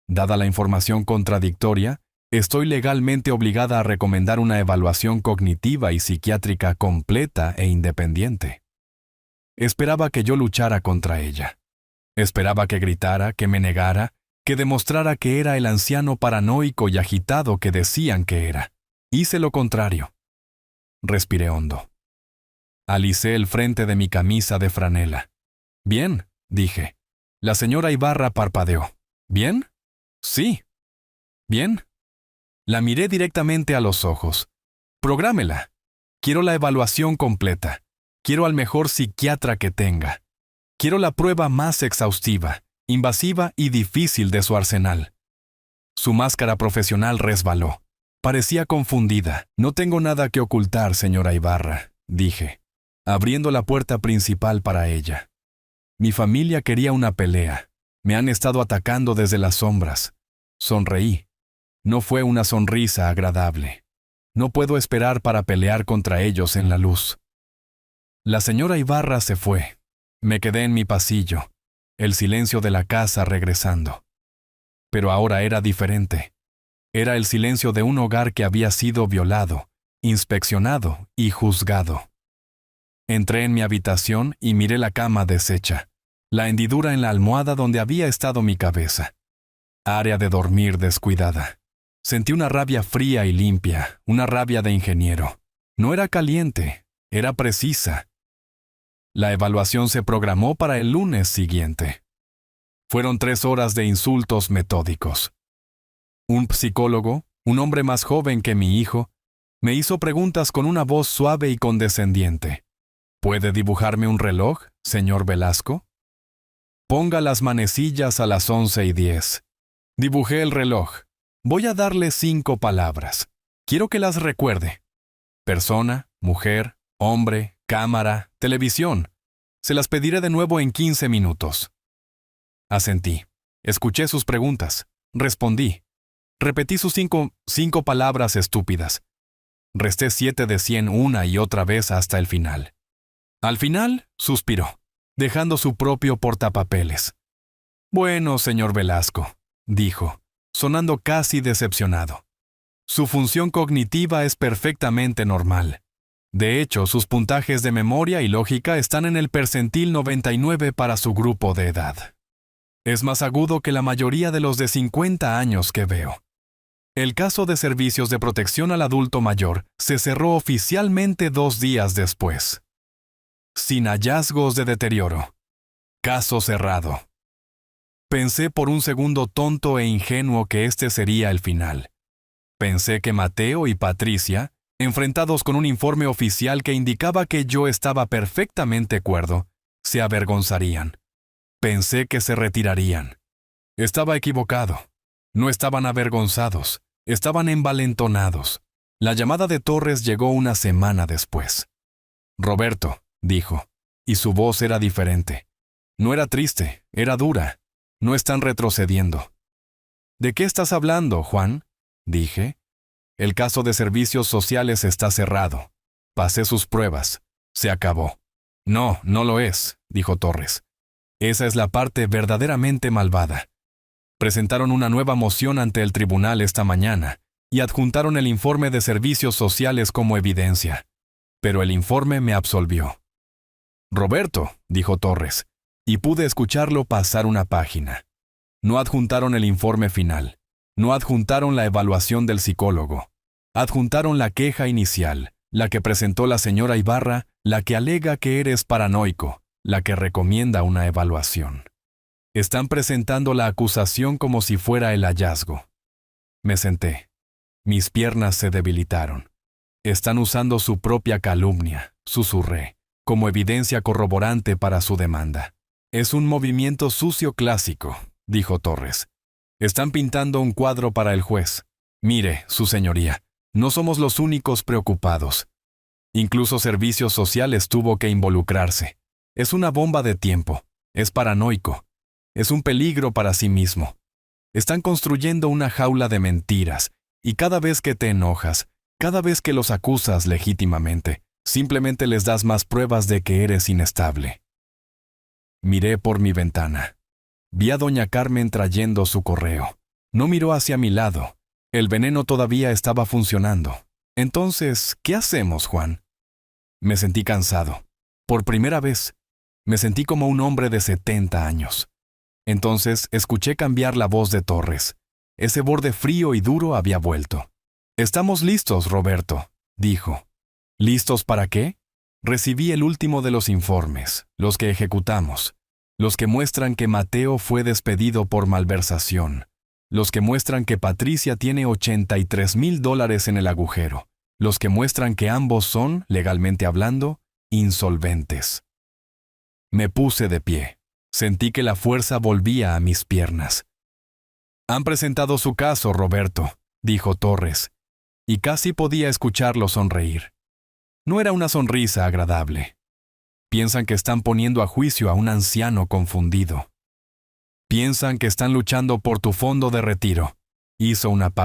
Dada la información contradictoria, estoy legalmente obligada a recomendar una evaluación cognitiva y psiquiátrica completa e independiente. Esperaba que yo luchara contra ella. Esperaba que gritara, que me negara, que demostrara que era el anciano paranoico y agitado que decían que era. Hice lo contrario. Respiré hondo. Alicé el frente de mi camisa de franela. «Bien», dije. La señora Ibarra parpadeó. «¿Bien?» «Sí». «Bien». La miré directamente a los ojos. «Prográmela. Quiero la evaluación completa. Quiero al mejor psiquiatra que tenga. Quiero la prueba más exhaustiva, invasiva y difícil de su arsenal». Su máscara profesional resbaló. Parecía confundida. «No tengo nada que ocultar, señora Ibarra», dije, abriendo la puerta principal para ella. Mi familia quería una pelea. Me han estado atacando desde las sombras. Sonreí. No fue una sonrisa agradable. No puedo esperar para pelear contra ellos en la luz. La señora Ibarra se fue. Me quedé en mi pasillo, el silencio de la casa regresando. Pero ahora era diferente. Era el silencio de un hogar que había sido violado, inspeccionado y juzgado. Entré en mi habitación y miré la cama deshecha, la hendidura en la almohada donde había estado mi cabeza. Área de dormir descuidada. Sentí una rabia fría y limpia, una rabia de ingeniero. No era caliente, era precisa. La evaluación se programó para el lunes siguiente. Fueron 3 horas de insultos metódicos. Un psicólogo, un hombre más joven que mi hijo, me hizo preguntas con una voz suave y condescendiente. ¿Puede dibujarme un reloj, señor Velasco? Ponga las manecillas a las 11:10. Dibujé el reloj. Voy a darle 5 palabras. Quiero que las recuerde. Persona, mujer, hombre, cámara, televisión. Se las pediré de nuevo en 15 minutos. Asentí. Escuché sus preguntas. Respondí. Repetí sus cinco palabras estúpidas. Resté 7 de 100 una y otra vez hasta el final. Al final, suspiró, dejando su propio portapapeles. «Bueno, señor Velasco», dijo, sonando casi decepcionado. «Su función cognitiva es perfectamente normal. De hecho, sus puntajes de memoria y lógica están en el percentil 99 para su grupo de edad. Es más agudo que la mayoría de los de 50 años que veo». El caso de servicios de protección al adulto mayor se cerró oficialmente 2 días después. Sin hallazgos de deterioro. Caso cerrado. Pensé por un segundo tonto e ingenuo que este sería el final. Pensé que Mateo y Patricia, enfrentados con un informe oficial que indicaba que yo estaba perfectamente cuerdo, se avergonzarían. Pensé que se retirarían. Estaba equivocado. No estaban avergonzados, estaban envalentonados. La llamada de Torres llegó una semana después. «Roberto», dijo, y su voz era diferente. No era triste, era dura. «No están retrocediendo». «¿De qué estás hablando, Juan?», dije. «El caso de servicios sociales está cerrado. Pasé sus pruebas. Se acabó». «No, no lo es», dijo Torres. «Esa es la parte verdaderamente malvada. Presentaron una nueva moción ante el tribunal esta mañana y adjuntaron el informe de servicios sociales como evidencia. Pero el informe me absolvió». «Roberto», dijo Torres, y pude escucharlo pasar una página. No adjuntaron el informe final. No adjuntaron la evaluación del psicólogo. Adjuntaron la queja inicial, la que presentó la señora Ibarra, la que alega que eres paranoico, la que recomienda una evaluación. Están presentando la acusación como si fuera el hallazgo. Me senté. Mis piernas se debilitaron. Están usando su propia calumnia, susurré, como evidencia corroborante para su demanda. «Es un movimiento sucio clásico», dijo Torres. «Están pintando un cuadro para el juez. Mire, su señoría, no somos los únicos preocupados. Incluso servicios sociales tuvo que involucrarse. Es una bomba de tiempo. Es paranoico. Es un peligro para sí mismo. Están construyendo una jaula de mentiras, y cada vez que te enojas, cada vez que los acusas legítimamente, simplemente les das más pruebas de que eres inestable». Miré por mi ventana. Vi a doña Carmen trayendo su correo. No miró hacia mi lado. El veneno todavía estaba funcionando. Entonces, ¿qué hacemos, Juan? Me sentí cansado. Por primera vez, me sentí como un hombre de 70 años. Entonces, escuché cambiar la voz de Torres. Ese borde frío y duro había vuelto. «Estamos listos, Roberto», dijo. «¿Listos para qué?» Recibí el último de los informes, los que ejecutamos, los que muestran que Mateo fue despedido por malversación, los que muestran que Patricia tiene $83,000 en el agujero, los que muestran que ambos son, legalmente hablando, insolventes. Me puse de pie. Sentí que la fuerza volvía a mis piernas. «Han presentado su caso, Roberto», dijo Torres, y casi podía escucharlo sonreír. No era una sonrisa agradable. Piensan que están poniendo a juicio a un anciano confundido. Piensan que están luchando por tu fondo de retiro. Hizo una pausa.